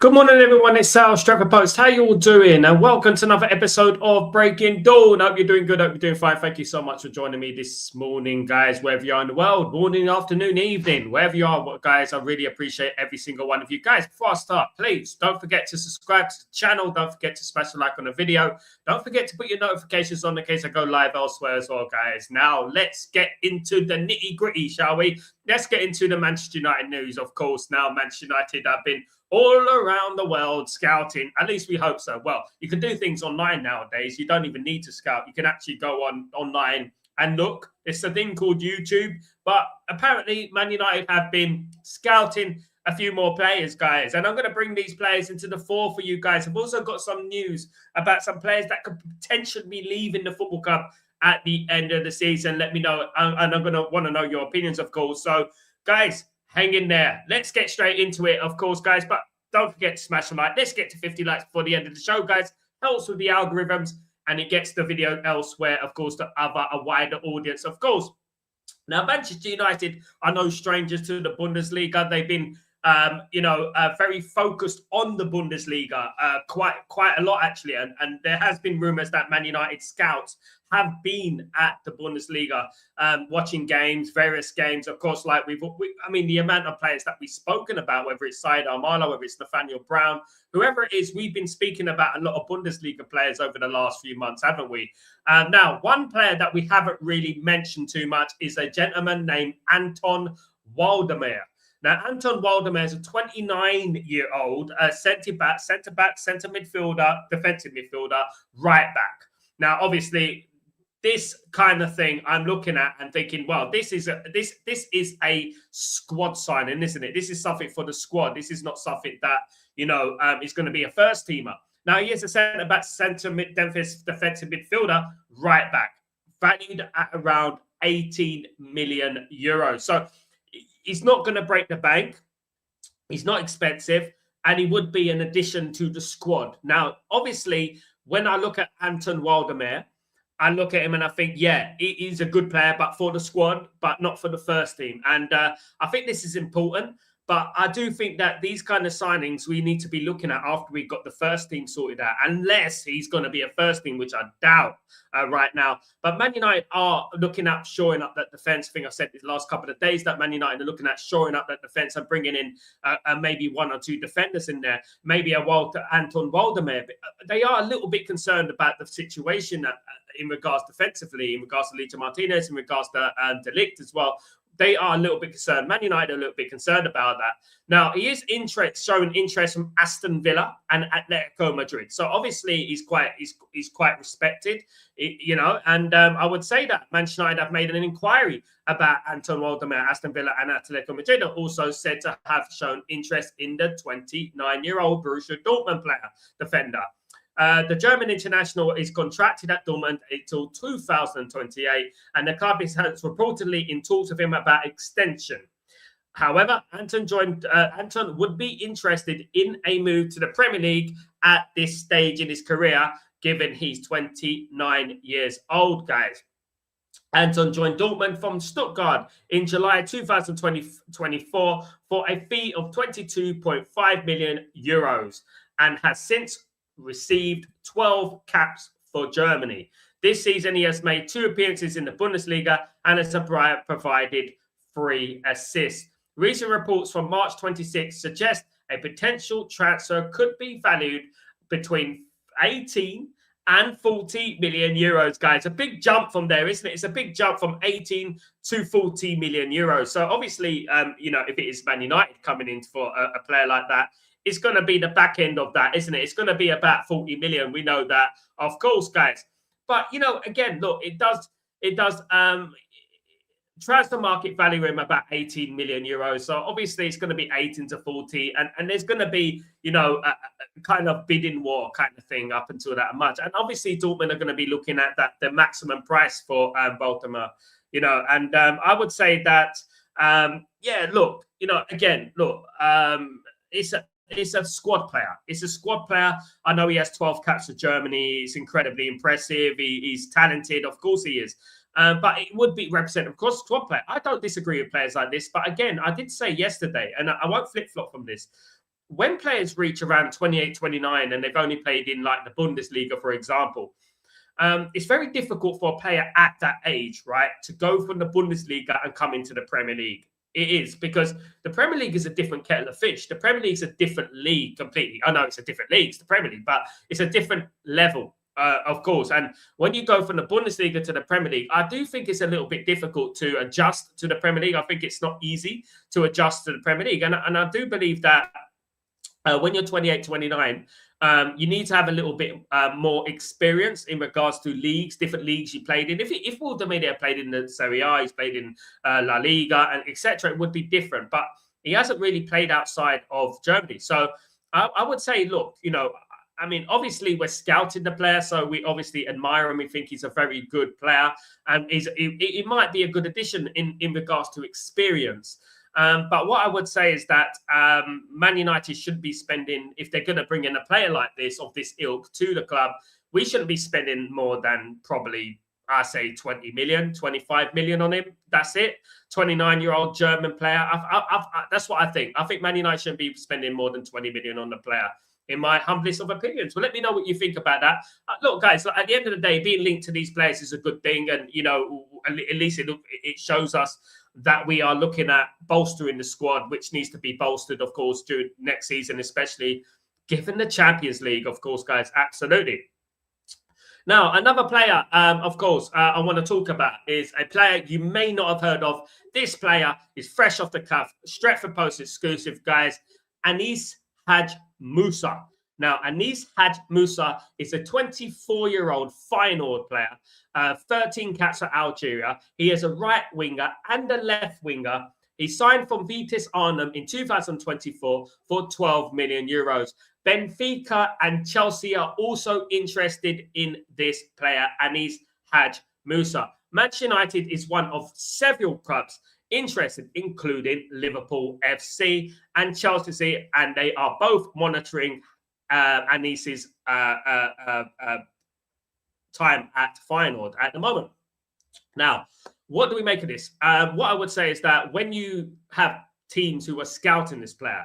Good morning, everyone. It's Sal, Stretford Post. How you all doing? And welcome to another episode of Breaking Dawn. Hope you're doing good. Hope you're doing fine. Thank you so much for joining me this morning, guys, wherever you are in the world. Morning, afternoon, evening, wherever you are, guys. I really appreciate every single one of you. Guys, before I start, please don't forget to subscribe to the channel. Don't forget to smash the like on the video. Don't forget to put your notifications on in case I go live elsewhere as well, guys. Now, let's get into the nitty-gritty, shall we? Let's get into the Manchester United news. Of course, now Manchester United have been all around the world scouting. At least we hope so. Well, you can do things online nowadays. You don't even need to scout. You can actually go online and look. It's a thing called YouTube. But apparently, Man United have been scouting a few more players, guys. And I'm going to bring these players into the fore for you guys. I've also got some news about some players that could potentially be leaving the football club at the end of the season. Let me know. And I'm going to want to know your opinions, of course. So, guys, hang in there. Let's get straight into it, of course, guys. But don't forget to smash a like. Let's get to 50 likes before the end of the show, guys. Helps with the algorithms, and it gets the video elsewhere, of course, to a wider audience, of course. Now, Manchester United are no strangers to the Bundesliga. They've been, very focused on the Bundesliga, quite a lot, actually. And there has been rumours that Man United scouts have been at the Bundesliga, watching games, various games. Of course, like the amount of players that we've spoken about, whether it's Said Armala, whether it's Nathaniel Brown, whoever it is, we've been speaking about a lot of Bundesliga players over the last few months, haven't we? Now, one player that we haven't really mentioned too much is a gentleman named Anton Waldemar. Now, Anton Waldemar is a 29-year-old centre midfielder, defensive midfielder, right back. Now, obviously, this kind of thing I'm looking at and thinking, well, this is a squad signing, isn't it? This is something for the squad. This is not something that, is going to be a first teamer. Now, he is a centre-back, defensive midfielder, right back, valued at around 18 million euros. So he's not going to break the bank. He's not expensive, and he would be an addition to the squad. Now, obviously, when I look at Anton Waldemar, I look at him and I think, yeah, he's a good player, but for the squad, but not for the first team. And I think this is important. But I do think that these kind of signings we need to be looking at after we've got the first team sorted out, unless he's going to be a first team, which I doubt right now. But Man United are looking at shoring up that defence. I think I've said this last couple of days that Man United are looking at shoring up that defence and bringing in maybe one or two defenders in there, maybe a Anton Waldemar. They are a little bit concerned about the situation in regards defensively, in regards to Licha Martinez, in regards to De Ligt as well. They are a little bit concerned. Man United are a little bit concerned about that. Now, he is showing interest from Aston Villa and Atletico Madrid. So obviously, he's quite respected, And I would say that Manchester United have made an inquiry about Anton Waldemar, Aston Villa, and Atletico Madrid are also said to have shown interest in the 29-year-old Borussia Dortmund defender. The German international is contracted at Dortmund until 2028, and the club is reportedly in talks with him about extension. However, Anton would be interested in a move to the Premier League at this stage in his career, given he's 29 years old, guys. Anton joined Dortmund from Stuttgart in July 2024 for a fee of 22.5 million euros and has since received 12 caps for Germany. This season, he has made 2 appearances in the Bundesliga and has provided 3 assists. Recent reports from March 26 suggest a potential transfer could be valued between 18 and 40 million euros, guys. A big jump from there, isn't it? It's a big jump from 18 to 40 million euros. So obviously, if it is Man United coming in for a player like that, it's going to be the back end of that, isn't it? It's going to be about 40 million. We know that, of course, guys. But, again, look, it does transfer market value him about 18 million euros. So obviously it's going to be 18 to 40. And there's going to be, a kind of bidding war kind of thing up until that much. And obviously Dortmund are going to be looking at the maximum price for Baltimore, And I would say that, it's a squad player. It's a squad player. I know he has 12 caps for Germany. He's incredibly impressive. He's talented. Of course he is. But it would be representative, of course, squad player. I don't disagree with players like this. But again, I did say yesterday, and I won't flip-flop from this, when players reach around 28, 29, and they've only played in like the Bundesliga, for example, it's very difficult for a player at that age, right, to go from the Bundesliga and come into the Premier League. It is, because the Premier League is a different kettle of fish. The Premier League is a different league completely. I know it's a different league, it's the Premier League, but it's a different level, of course. And when you go from the Bundesliga to the Premier League, I do think it's a little bit difficult to adjust to the Premier League. I think it's not easy to adjust to the Premier League. And I do believe that when you're 28, 29, you need to have a little bit more experience in regards to leagues, different leagues you played in. If Waldemir played in the Serie A, he's played in La Liga, and etc., it would be different. But he hasn't really played outside of Germany. So I would say, look, I mean, obviously we're scouting the player, so we obviously admire him. We think he's a very good player, and it might be a good addition in regards to experience. But what I would say is that Man United should be spending, if they're going to bring in a player like this, of this ilk, to the club, we shouldn't be spending more than probably, I say, 20 million, 25 million on him. That's it. 29-year-old German player. That's what I think. I think Man United shouldn't be spending more than 20 million on the player, in my humblest of opinions. Well, let me know what you think about that. Look, guys, at the end of the day, being linked to these players is a good thing. And, at least it shows us that we are looking at bolstering the squad, which needs to be bolstered, of course, during next season, especially given the Champions League, of course, guys. Absolutely. Now, another player, of course, I want to talk about is a player you may not have heard of. This player is fresh off the cuff, Stretford Post exclusive, guys. Anis Haj Musa. Now, Anis Haj Musa is a 24-year-old Feyenoord player, 13 caps for Algeria. He is a right winger and a left winger. He signed from Vitesse Arnhem in 2024 for 12 million euros. Benfica and Chelsea are also interested in this player, Anis Haj Musa. Manchester United is one of several clubs interested, including Liverpool FC and Chelsea, and they are both monitoring Anis's time at Feyenoord at the moment. Now, what do we make of this? What I would say is that when you have teams who are scouting this player,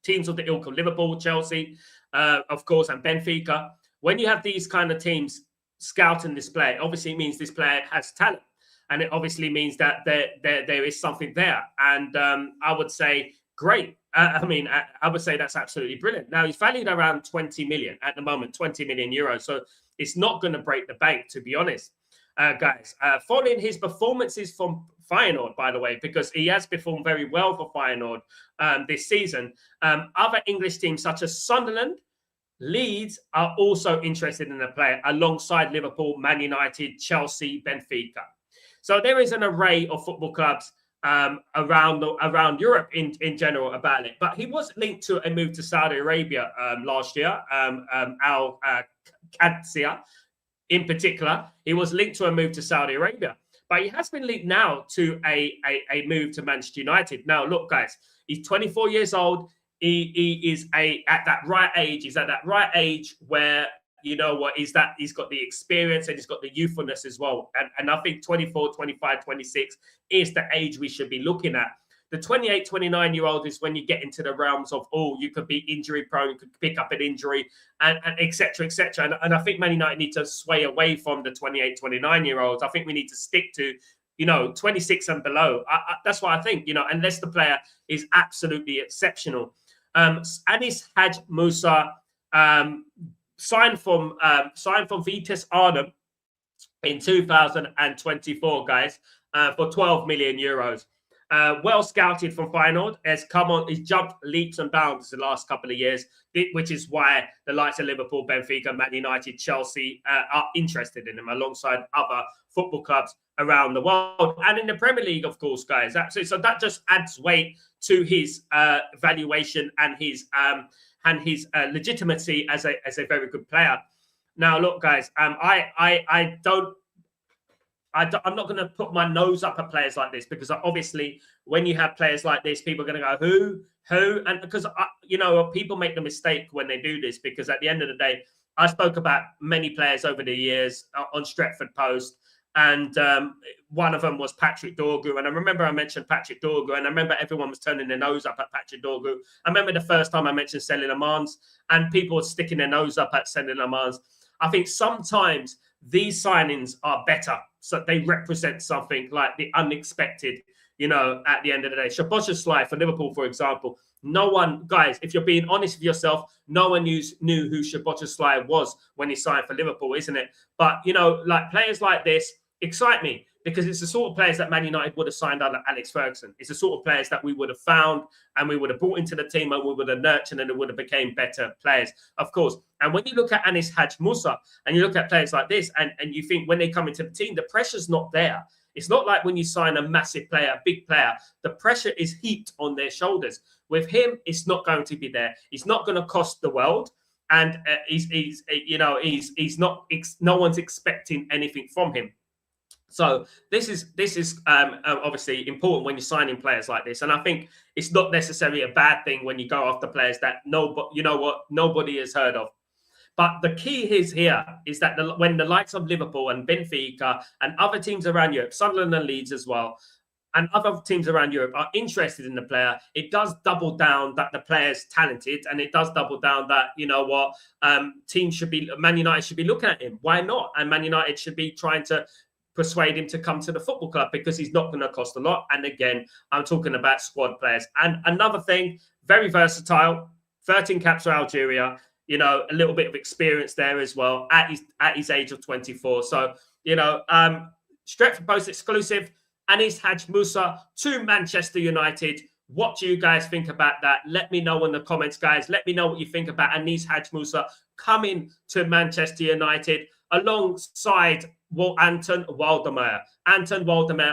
teams of the ilk of Liverpool, Chelsea, of course, and Benfica, when you have these kind of teams scouting this player, obviously it means this player has talent. And it obviously means that there is something there. And I would say, great. I would say that's absolutely brilliant. Now, he's valued around 20 million at the moment, 20 million euros. So it's not going to break the bank, to be honest, guys. Following his performances from Feyenoord, by the way, because he has performed very well for Feyenoord this season, other English teams such as Sunderland, Leeds are also interested in the player alongside Liverpool, Man United, Chelsea, Benfica. So there is an array of football clubs around Europe in general about it. But he was linked to a move to Saudi Arabia last year. Al Qadsiya, in particular, he was linked to a move to Saudi Arabia. But he has been linked now to a move to Manchester United. Now, look, guys, he's 24 years old. He is at that right age. He's at that right age where, you know what, is that he's got the experience and he's got the youthfulness as well. And I think 24, 25, 26 is the age we should be looking at. The 28, 29-year-old is when you get into the realms of, you could be injury prone, you could pick up an injury, and et cetera, et cetera. And I think Man United need to sway away from the 28, 29-year-olds. I think we need to stick to, 26 and below. That's what I think, unless the player is absolutely exceptional. Anis Haj Musa, signed from Vitesse Arnhem in 2024, guys, for 12 million euros. Well scouted from Feyenoord, he's jumped leaps and bounds the last couple of years, which is why the likes of Liverpool, Benfica, Man United, Chelsea are interested in him alongside other football clubs around the world and in the Premier League, of course, guys. Absolutely. So that just adds weight to his valuation and his legitimacy as a very good player. Now, look, guys, I'm not going to put my nose up at players like this, because obviously when you have players like this, people are going to go, who? And because, people make the mistake when they do this, because at the end of the day, I spoke about many players over the years on Stretford Post, And one of them was Patrick Dorgu. And I remember I mentioned Patrick Dorgu, and I remember everyone was turning their nose up at Patrick Dorgu. I remember the first time I mentioned Selin Amans, and people were sticking their nose up at Selin Amans. I think sometimes these signings are better. So they represent something like the unexpected, at the end of the day. Szoboszlai for Liverpool, for example. No one, guys, if you're being honest with yourself, no one knew who Szoboszlai was when he signed for Liverpool, isn't it? But, like players like this excite me because it's the sort of players that Man United would have signed under Alex Ferguson. It's the sort of players that we would have found and we would have brought into the team and we would have nurtured and it would have become better players, of course. And when you look at Anis Hadj Musa and you look at players like this and you think when they come into the team, the pressure's not there. It's not like when you sign a massive player, a big player, the pressure is heaped on their shoulders. With him, it's not going to be there. He's not going to cost the world. And he's not, no one's expecting anything from him. So this is obviously important when you're signing players like this, and I think it's not necessarily a bad thing when you go after players that nobody has heard of. But the key is that when the likes of Liverpool and Benfica and other teams around Europe, Sunderland and Leeds as well, and other teams around Europe are interested in the player, it does double down that the player's talented, and it does double down that Man United should be looking at him. Why not? And Man United should be trying to persuade him to come to the football club because he's not going to cost a lot. And again, I'm talking about squad players. And another thing, very versatile, 13 caps for Algeria, a little bit of experience there as well at his age of 24. So, Stretford Post exclusive, Anis Hadj Musa to Manchester United. What do you guys think about that? Let me know in the comments, guys. Let me know what you think about Anis Hadj Musa coming to Manchester United alongside Anton Waldemeyer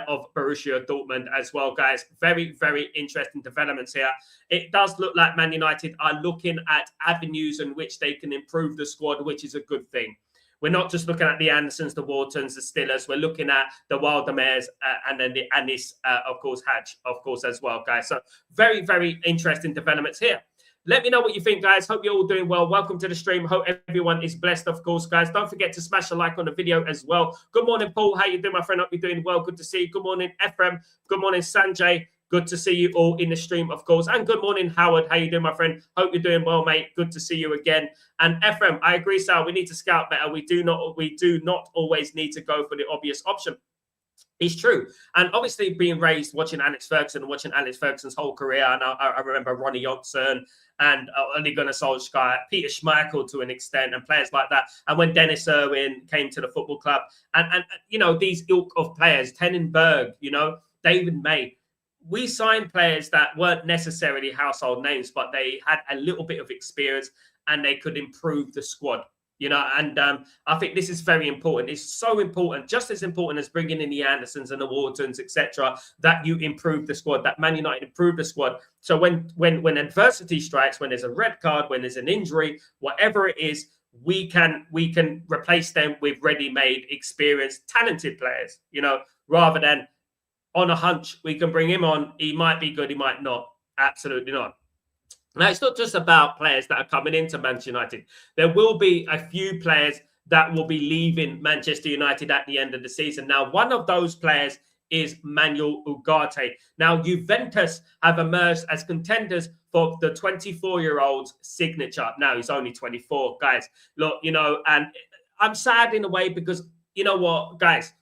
of Borussia Dortmund as well, guys. Very, very interesting developments here. It does look like Man United are looking at avenues in which they can improve the squad, which is a good thing. We're not just looking at the Andersons, the Whartons, the Stillers. We're looking at the Waldemeyers and then the Anis, of course, Hadj, of course, as well, guys. So very, very interesting developments here. Let me know what you think, guys. Hope you're all doing well. Welcome to the stream. Hope everyone is blessed, of course, guys. Don't forget to smash a like on the video as well. Good morning, Paul. How you doing, my friend? Hope you're doing well. Good to see you. Good morning, Ephraim. Good morning, Sanjay. Good to see you all in the stream, of course. And good morning, Howard. How you doing, my friend? Hope you're doing well, mate. Good to see you again. And Ephraim, I agree, Sal. We need to scout better. We do not always need to go for the obvious option. It's true. And obviously being raised watching Alex Ferguson and watching Alex Ferguson's whole career, and I remember Ronnie Johnson and Ole Gunnar Solskjaer, Peter Schmeichel to an extent, and players like that. And when Dennis Irwin came to the football club, and these ilk of players, Tenenberg, David May, we signed players that weren't necessarily household names, but they had a little bit of experience and they could improve the squad. And I think this is very important. It's so important, just as important as bringing in the Andersons and the Whartons, etc., that you improve the squad, that Man United improve the squad. So when adversity strikes, when there's a red card, when there's an injury, whatever it is, we can replace them with ready-made, experienced, talented players, rather than on a hunch, we can bring him on. He might be good, he might not. Absolutely not. Now, it's not just about players that are coming into Manchester United. There will be a few players that will be leaving Manchester United at the end of the season. Now, one of those players is Manuel Ugarte. Now, Juventus have emerged as contenders for the 24-year-old's signature. Now, he's only 24, guys. Look, and I'm sad in a way because, you know what, guys?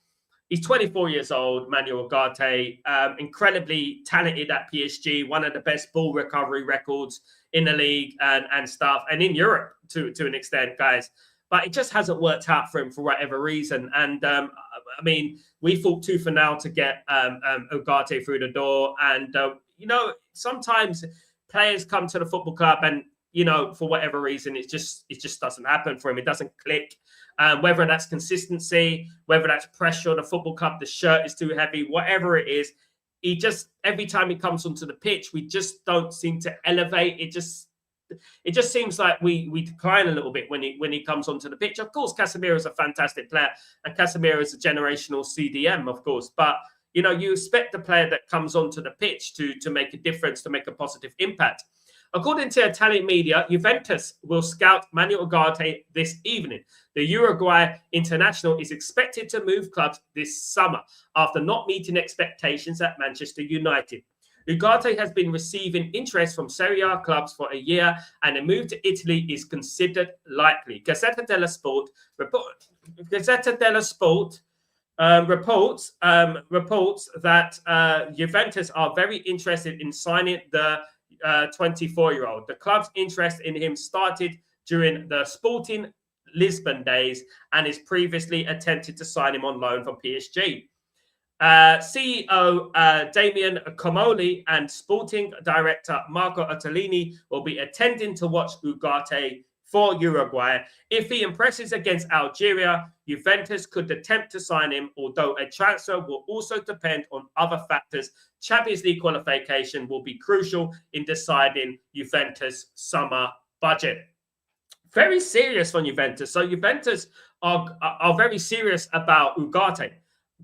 He's 24 years old, Manuel Ugarte, incredibly talented at PSG, one of the best ball recovery records in the league and stuff, and in Europe to an extent, guys. But it just hasn't worked out for him for whatever reason. And, we fought tooth and nail to get Ugarte through the door. And, sometimes players come to the football club and, for whatever reason, it just doesn't happen for him. It doesn't click. Whether that's consistency, whether that's pressure on the football club, the shirt is too heavy, whatever it is, every time he comes onto the pitch, we just don't seem to elevate. It just seems like we decline a little bit when he comes onto the pitch. Of course, Casemiro is a fantastic player, and Casemiro is a generational CDM, of course. But you expect the player that comes onto the pitch to make a difference, to make a positive impact. According to Italian media, Juventus will scout Manuel Ugarte this evening. The Uruguay international is expected to move clubs this summer after not meeting expectations at Manchester United. Ugarte has been receiving interest from Serie A clubs for a year, and a move to Italy is considered likely. Gazzetta dello Sport reports that Juventus are very interested in signing the 24-year-old. The club's interest in him started during the Sporting Lisbon days and is previously attempted to sign him on loan from PSG. CEO Damian Comoli and sporting director Marco Ottolini will be attending to watch Ugarte for Uruguay. If he impresses against Algeria, Juventus could attempt to sign him, although a transfer will also depend on other factors. Champions League qualification will be crucial in deciding Juventus' summer budget. Very serious from Juventus. So Juventus are very serious about Ugarte.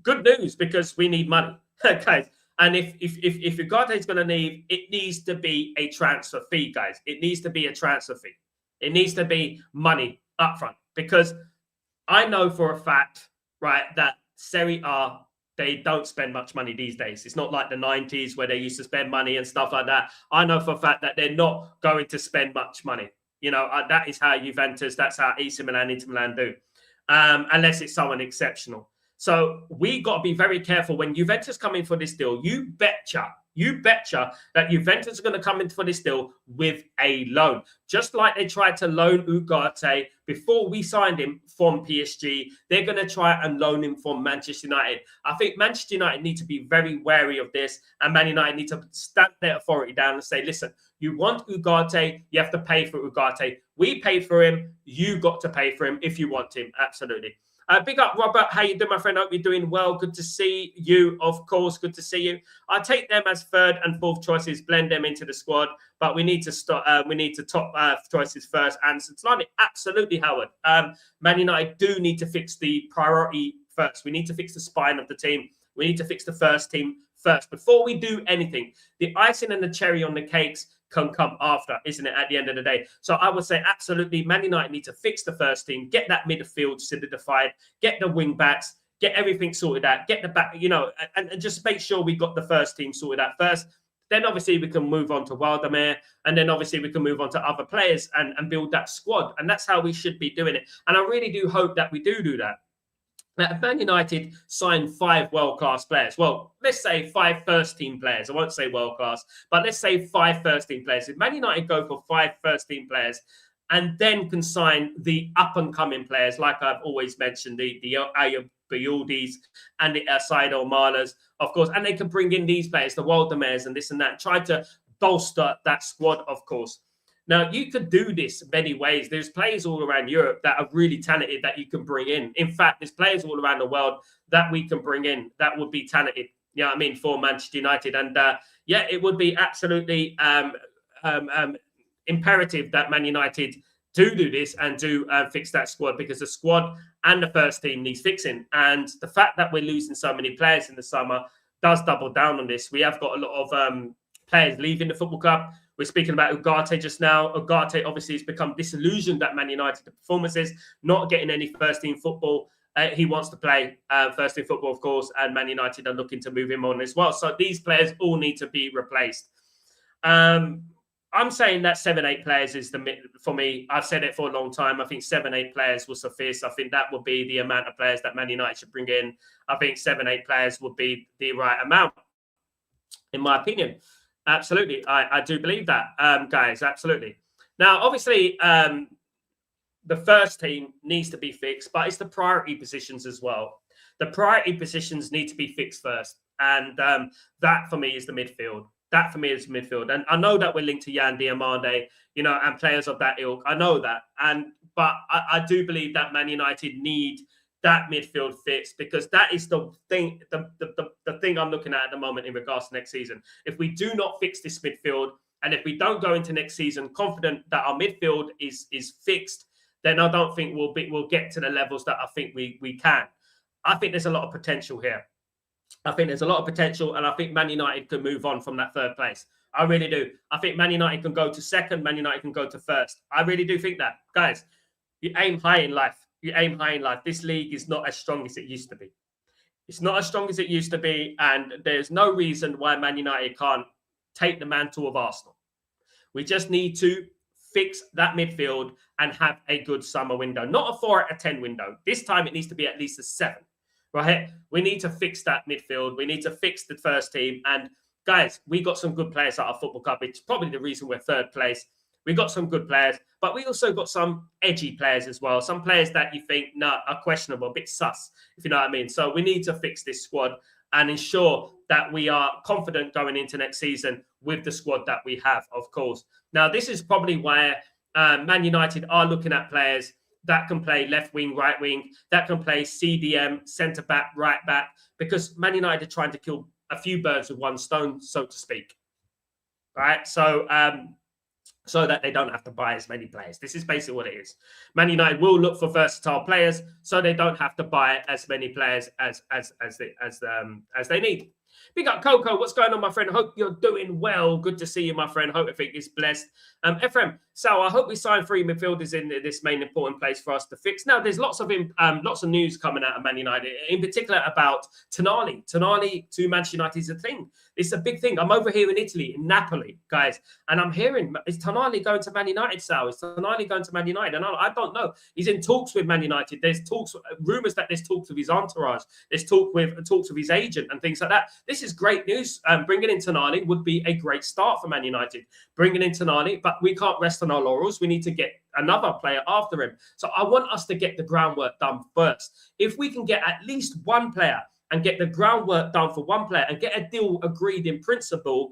Good news, because we need money, guys. And if Ugarte is going to need, it needs to be a transfer fee, guys. It needs to be a transfer fee. It needs to be money upfront, because I know for a fact, right, that Serie A, they don't spend much money these days. It's not like the 90s where they used to spend money and stuff like that. I know for a fact that they're not going to spend much money. You know, that is how Juventus, that's how AC Milan, Inter Milan do, unless it's someone exceptional. So we got to be very careful when Juventus come in for this deal. You betcha that Juventus are going to come in for this deal with a loan. Just like they tried to loan Ugarte before we signed him from PSG, they're going to try and loan him from Manchester United. I think Manchester United need to be very wary of this, and Man United need to stamp their authority down and say, listen, you want Ugarte, you have to pay for Ugarte. We paid for him. You got to pay for him if you want him. Absolutely. Big up, Robert. How you doing, my friend? Hope you're doing well. Good to see you, of course. Good to see you. I take them as third and fourth choices, blend them into the squad, but we need to stop. We need to top choices first. And Sentimentality, absolutely, Howard. Man United do need to fix the priority first. We need to fix the spine of the team. We need to fix the first team first before we do anything. The icing and the cherry on the cakes can come after, isn't it, at the end of the day? So I would say absolutely Man United need to fix the first team, get that midfield solidified, get the wing backs, get everything sorted out, get the back, you know, and just make sure we got the first team sorted out first. Then obviously we can move on to Waldemar, and then obviously we can move on to other players and build that squad. And that's how we should be doing it. And I really do hope that we do that. Now, if Man United sign 5 world-class players, well, let's say 5 first-team players. I won't say world-class, but let's say 5 first-team players. If Man United go for 5 first-team players and then can sign the up-and-coming players, like I've always mentioned, the Ayub Bayudis and the Saido Malas, of course, and they can bring in these players, the Waldemars and this and that, try to bolster that squad, of course. Now, you could do this many ways. There's players all around Europe that are really talented that you can bring in. In fact, there's players all around the world that we can bring in that would be talented, you know what I mean, for Manchester United. And yeah, it would be absolutely imperative that Man United do this and do fix that squad, because the squad and the first team needs fixing. And the fact that we're losing so many players in the summer does double down on this. We have got a lot of players leaving the football club. We're speaking about Ugarte just now. Ugarte obviously has become disillusioned at Man United, the performances, not getting any first-team football. He wants to play first-team football, of course, and Man United are looking to move him on as well. So these players all need to be replaced. I'm saying that 7-8 players is for me. I've said it for a long time. I think 7-8 players will suffice. I think that would be the amount of players that Man United should bring in. I think 7-8 players would be the right amount, in my opinion. Absolutely. I do believe that, guys. Absolutely. Now, obviously, the first team needs to be fixed, but it's the priority positions as well. The priority positions need to be fixed first. And that, for me, is the midfield. That, for me, is midfield. And I know that we're linked to Yan Diomande, you know, and players of that ilk. I know that. But I do believe that Man United need that midfield fits, because that is the thing, the thing I'm looking at the moment in regards to next season. If we do not fix this midfield, and if we don't go into next season confident that our midfield is fixed, then I don't think we'll get to the levels that I think we can. I think there's a lot of potential here. I think there's a lot of potential, and I think Man United can move on from that third place. I really do. I think Man United can go to second. Man United can go to first. I really do think that. Guys, you aim high in life. You aim high in life. This league is not as strong as it used to be. It's not as strong as it used to be. And there's no reason why Man United can't take the mantle of Arsenal. We just need to fix that midfield and have a good summer window. Not a 4 out of 10 window. This time it needs to be at least a 7. Right? We need to fix that midfield. We need to fix the first team. And guys, we got some good players at our football club. It's probably the reason we're third place. We got some good players, but we also got some edgy players as well. Some players that you think, are questionable, a bit sus, if you know what I mean. So we need to fix this squad and ensure that we are confident going into next season with the squad that we have, of course. Now, this is probably where Man United are looking at players that can play left wing, right wing, that can play CDM, centre back, right back, because Man United are trying to kill a few birds with one stone, so to speak. Right? So that they don't have to buy as many players. This is basically what it is. Man United will look for versatile players, so they don't have to buy as many players as they need. Big up Coco, what's going on, my friend? Hope you're doing well. Good to see you, my friend. Hope everything is blessed. Ephraim, Sal, I hope we sign 3 midfielders in this main important place for us to fix. Now, there's lots of news coming out of Man United, in particular about Tonali. Tonali to Manchester United is a thing. It's a big thing. I'm over here in Italy, in Napoli, guys, and I'm hearing, is Tonali going to Man United, Sal? Is Tonali going to Man United? And I don't know. He's in talks with Man United. There's talks, rumours that there's talks with his entourage. There's talks with his agent and things like that. This is great news. Bringing in Tonali would be a great start for Man United. Bringing in Tonali, but we can't rest on our laurels. We need to get another player after him. So I want us to get the groundwork done first. If we can get at least one player and get the groundwork done for one player and get a deal agreed in principle,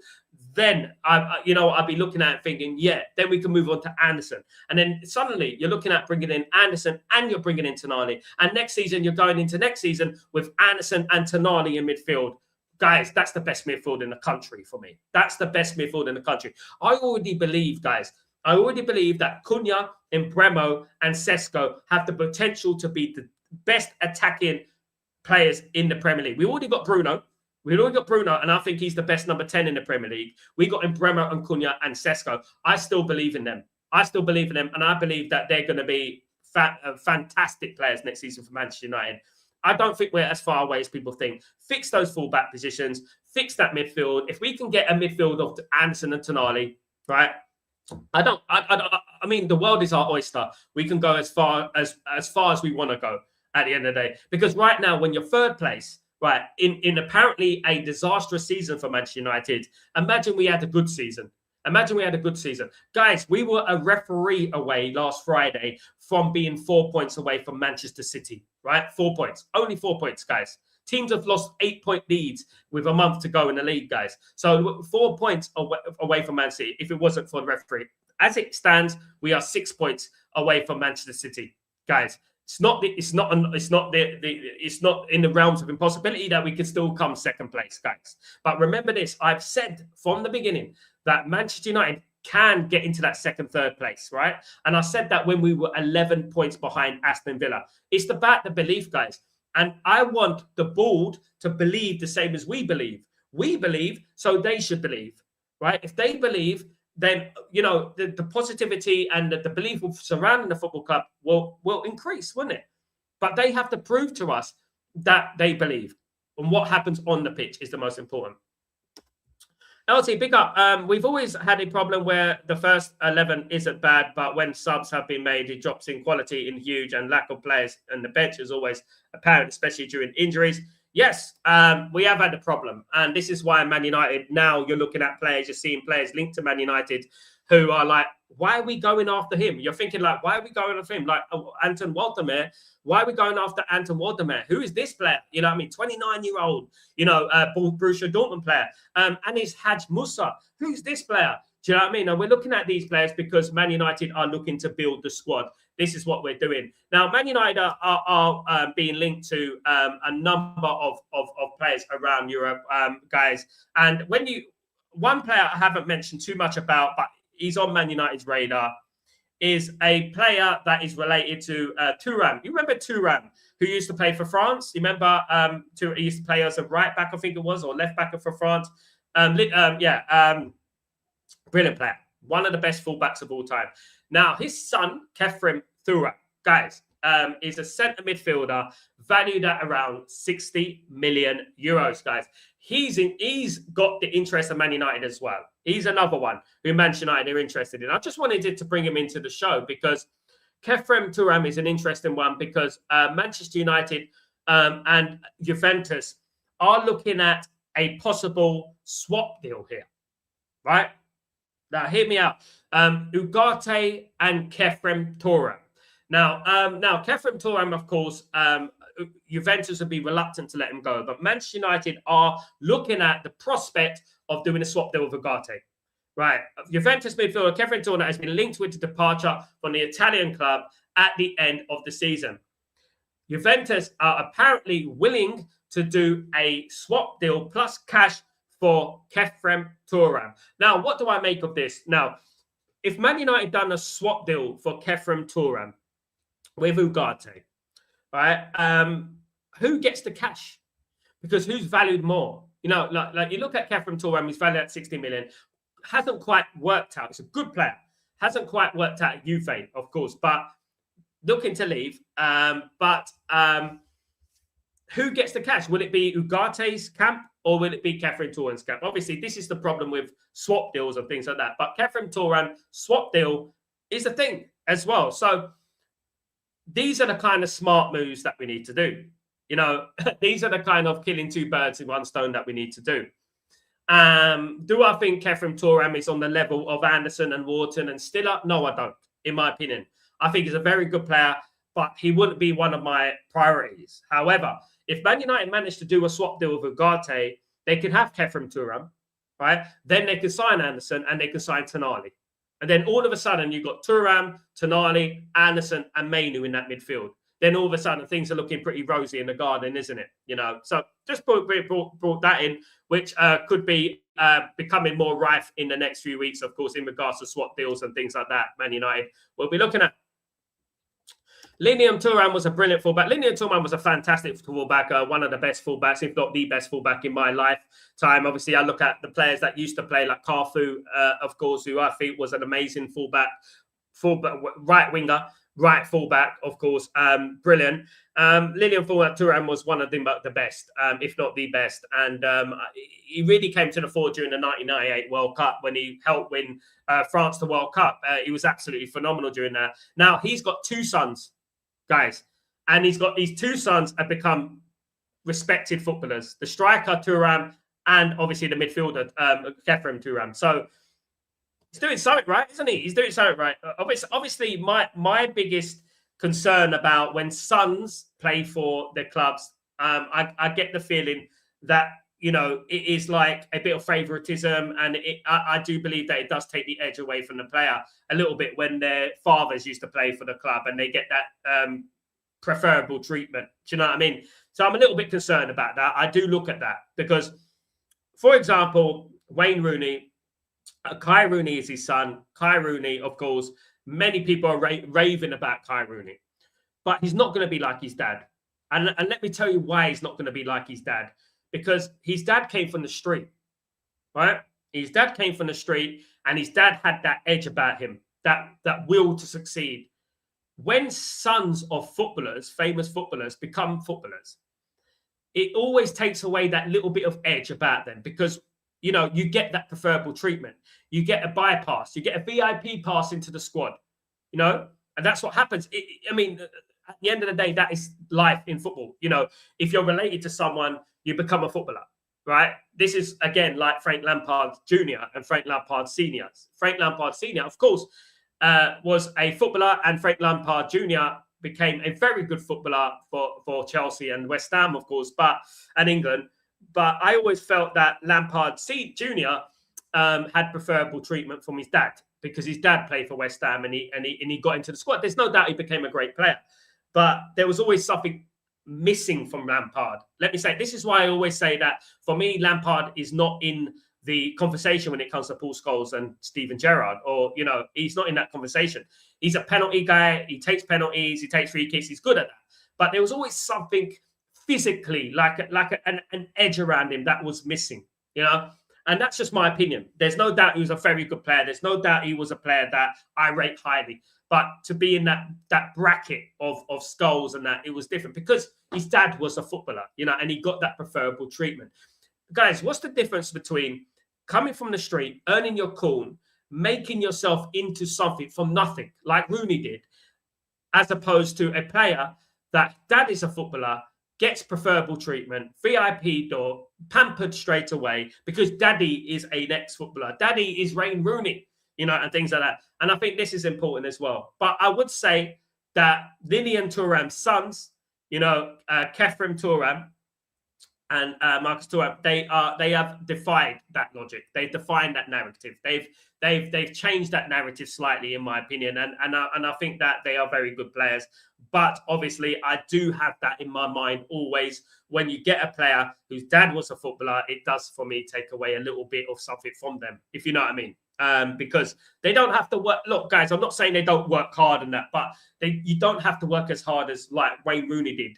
then I'd be looking at it thinking, then we can move on to Anderson. And then suddenly you're looking at bringing in Anderson and you're bringing in Tonali. And next season, you're going into next season with Anderson and Tonali in midfield. Guys, that's the best midfield in the country for me. That's the best midfield in the country. I already believe, guys, that Cunha, Bremo, and Sesko have the potential to be the best attacking players in the Premier League. We already got Bruno. And I think he's the best number 10 in the Premier League. We got Bremo and Cunha and Sesko. I still believe in them. And I believe that they're going to be fantastic players next season for Manchester United. I don't think we're as far away as people think. Fix those fullback positions. Fix that midfield. If we can get a midfield of Anderson and Tonali, right? I mean, the world is our oyster. We can go as far as we want to go at the end of the day. Because right now, when you're third place, right, in apparently a disastrous season for Manchester United, imagine we had a good season. Guys, we were a referee away last Friday from being 4 points away from Manchester City, right? 4 points. Only 4 points, guys. Teams have lost 8-point leads with a month to go in the league, guys. So 4 points away from Man City if it wasn't for the referee. As it stands, we are 6 points away from Manchester City, guys. It's not in the realms of impossibility that we could still come second place, guys. But remember this, I've said from the beginning that Manchester United can get into that second, third place, right? And I said that when we were 11 points behind Aston Villa. It's about the belief, guys. And I want the board to believe the same as we believe. We believe, so they should believe, right? If they believe, then, the positivity and the belief surrounding the football club will increase, wouldn't it? But they have to prove to us that they believe. And what happens on the pitch is the most important. LT, big up. We've always had a problem where the first 11 isn't bad, but when subs have been made, it drops in quality in huge, and lack of players and the bench is always apparent, especially during injuries. Yes, we have had a problem. And this is why Man United, now you're looking at players, you're seeing players linked to Man United who are like, why are we going after him? You're thinking like, why are we going after him? Like Anton Waldemar, why are we going after Anton Waldemar? Who is this player? 29-year-old, Borussia Dortmund player. Anis Haj Musa, who's this player? Do you know what I mean? And we're looking at these players because Man United are looking to build the squad. This is what we're doing. Now, Man United are being linked to a number of players around Europe, guys. And one player I haven't mentioned too much about, but he's on Man United's radar, is a player that is related to Thuram. You remember Thuram, who used to play for France? You remember he used to play as a right back, I think it was, or left back for France. Brilliant player. One of the best fullbacks of all time. Now, his son, Kefrem Thuram, guys, is a centre midfielder valued at around 60 million euros, guys. He's got the interest of Man United as well. He's another one who Manchester United are interested in. I just wanted to bring him into the show because Kefrem Thuram is an interesting one because Manchester United and Juventus are looking at a possible swap deal here, right? Now, hear me out. Ugarte and Kefrem Thuram. Now, Kefrem Thuram, of course, Juventus would be reluctant to let him go, but Manchester United are looking at the prospect of doing a swap deal with Ugarte. Right. Juventus midfielder Kefrem Thuram has been linked with the departure from the Italian club at the end of the season. Juventus are apparently willing to do a swap deal plus cash for Kefrem Thuram. Now, what do I make of this? Now, if Man United done a swap deal for Kefrem Thuram with Ugarte, right? Who gets the cash? Because who's valued more? You know, like you look at Kefrem Thuram, he's valued at 60 million. Hasn't quite worked out. It's a good player. Hasn't quite worked out at Juve, of course, but looking to leave. Who gets the cash? Will it be Ugarte's camp or will it be Kefrem Thuram's camp? Obviously, this is the problem with swap deals and things like that. But Kefrem Thuram swap deal is a thing as well. So these are the kind of smart moves that we need to do. You know, these are the kind of killing two birds with one stone that we need to do. Do I think Kefrem Thuram is on the level of Anderson and Wharton and Stiller? No, I don't, in my opinion. I think he's a very good player, but he wouldn't be one of my priorities. However, if Man United managed to do a swap deal with Ugarte, they could have Kefrem Thuram, right? Then they could sign Anderson and they could sign Tonali. And then all of a sudden, you've got Thuram, Tonali, Anderson, and Mainu in that midfield. Then all of a sudden, things are looking pretty rosy in the garden, isn't it? You know, so just brought that in, which could be becoming more rife in the next few weeks, of course, in regards to swap deals and things like that. Man United will be looking at. Lilian Thuram was a brilliant fullback. Lilian Thuram was a fantastic fullback, one of the best fullbacks, if not the best fullback in my lifetime. Obviously, I look at the players that used to play, like Carfu, of course, who I think was an amazing fullback, right winger, right fullback, of course, brilliant. Lilian Thuram was one of the best, if not the best. And he really came to the fore during the 1998 World Cup when he helped win France the World Cup. He was absolutely phenomenal during that. Now, he's got two sons, guys, and his two sons have become respected footballers. The striker, Thuram, and obviously the midfielder, Kefrem Thuram. So he's doing something right, isn't he? He's doing something right. Obviously, my biggest concern about when sons play for their clubs, I get the feeling that, you know, it is like a bit of favoritism, and I do believe that it does take the edge away from the player a little bit when their fathers used to play for the club and they get that preferable treatment. Do you know what I mean? So I'm a little bit concerned about that. I do look at that because, for example, Wayne Rooney, Kai Rooney is his son. Kai Rooney, of course, many people are raving about Kai Rooney, but he's not going to be like his dad. And let me tell you why he's not going to be like his dad. Because his dad came from the street, right? His dad came from the street, and his dad had that edge about him, that will to succeed. When sons of footballers, famous footballers, become footballers, it always takes away that little bit of edge about them because, you know, you get that preferable treatment. You get a bypass. You get a VIP pass into the squad, you know? And that's what happens. I mean, at the end of the day, that is life in football. You know, if you're related to someone, you become a footballer, right? This is, again, like Frank Lampard Jr. and Frank Lampard Sr. Frank Lampard Sr., of course, was a footballer, and Frank Lampard Jr. became a very good footballer for Chelsea and West Ham, of course, and England. But I always felt that Lampard Jr. Had preferable treatment from his dad because his dad played for West Ham and he got into the squad. There's no doubt he became a great player, but there was always something missing from Lampard. Let me say, this is why I always say that for me, Lampard is not in the conversation when it comes to Paul Scholes and Steven Gerrard, or, you know, he's not in that conversation. He's a penalty guy. He takes penalties. He takes free kicks. He's good at that. But there was always something physically, like an edge around him that was missing, you know? And that's just my opinion. There's no doubt he was a very good player. There's no doubt he was a player that I rate highly. But to be in that bracket of Scholes and that, it was different because his dad was a footballer, and he got that preferable treatment. Guys, what's the difference between coming from the street, earning your corn, making yourself into something from nothing, like Rooney did, as opposed to a player that dad is a footballer, gets preferable treatment, VIP door, pampered straight away because daddy is an ex-footballer. Daddy is Wayne Rooney, and things like that. And I think this is important as well. But I would say that Lilian Thuram's sons, Kefren Thuram and Marcus Thuram, they have defied that logic. They've defined that narrative. They've changed that narrative slightly, in my opinion, and I think that they are very good players. But obviously, I do have that in my mind always. When you get a player whose dad was a footballer, it does for me take away a little bit of something from them, if you know what I mean. Because they don't have to work. Look, guys, I'm not saying they don't work hard and that, but you don't have to work as hard as like Wayne Rooney did.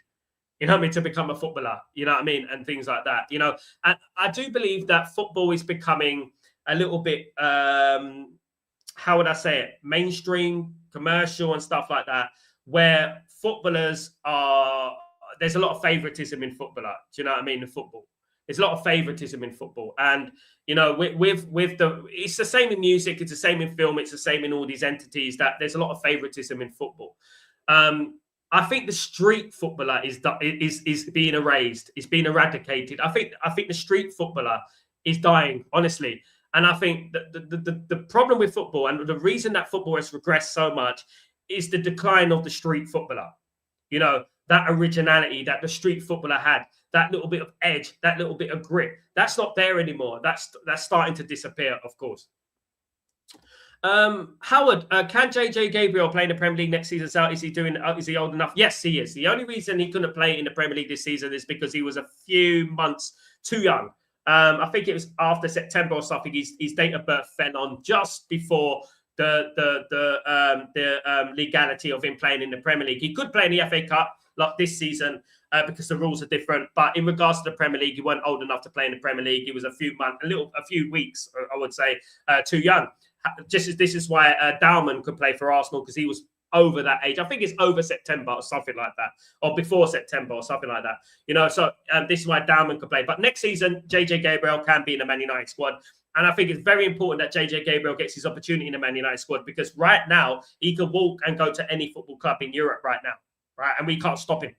You know what I mean? To become a footballer, you know what I mean? And things like that, And I do believe that football is becoming a little bit, how would I say it? Mainstream, commercial and stuff like that, where footballers there's a lot of favoritism in footballer. Do you know what I mean? In football. There's a lot of favoritism in football. And, it's the same in music, it's the same in film, it's the same in all these entities, that there's a lot of favoritism in football. I think the street footballer is being erased. It's being eradicated. I think the street footballer is dying, honestly. And I think that the problem with football and the reason that football has regressed so much is the decline of the street footballer. That originality that the street footballer had, that little bit of edge, that little bit of grit, that's not there anymore. That's starting to disappear, of course. Howard, can JJ Gabriel play in the Premier League next season? Is he old enough? Yes, he is. The only reason he couldn't play in the Premier League this season is because he was a few months too young. I think it was after September or something. His date of birth fell on just before the legality of him playing in the Premier League. He could play in the FA Cup like this season because the rules are different. But in regards to the Premier League, he wasn't old enough to play in the Premier League. He was a few weeks, I would say, too young. This is why Dowman could play for Arsenal, because he was over that age. I think it's over September or something like that, or before September or something like that. So this is why Dowman could play. But next season, JJ Gabriel can be in the Man United squad. And I think it's very important that JJ Gabriel gets his opportunity in the Man United squad, because right now he could walk and go to any football club in Europe right now, right? And we can't stop him.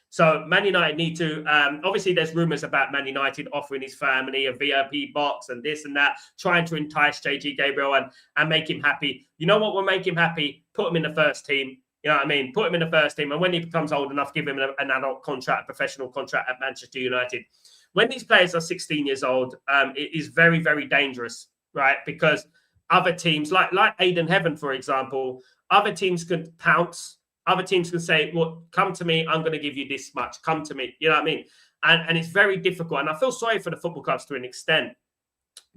So Man United need to, obviously there's rumours about Man United offering his family a VIP box and this and that, trying to entice JJ Gabriel and make him happy. You know what will make him happy? Put him in the first team. You know what I mean? Put him in the first team. And when he becomes old enough, give him an adult contract, a professional contract at Manchester United. When these players are 16 years old, it is very, very dangerous, right? Because other teams, like Aiden Heaven, for example, other teams could pounce. Other teams can say, well, come to me, I'm going to give you this much. Come to me. You know what I mean? And it's very difficult. And I feel sorry for the football clubs to an extent,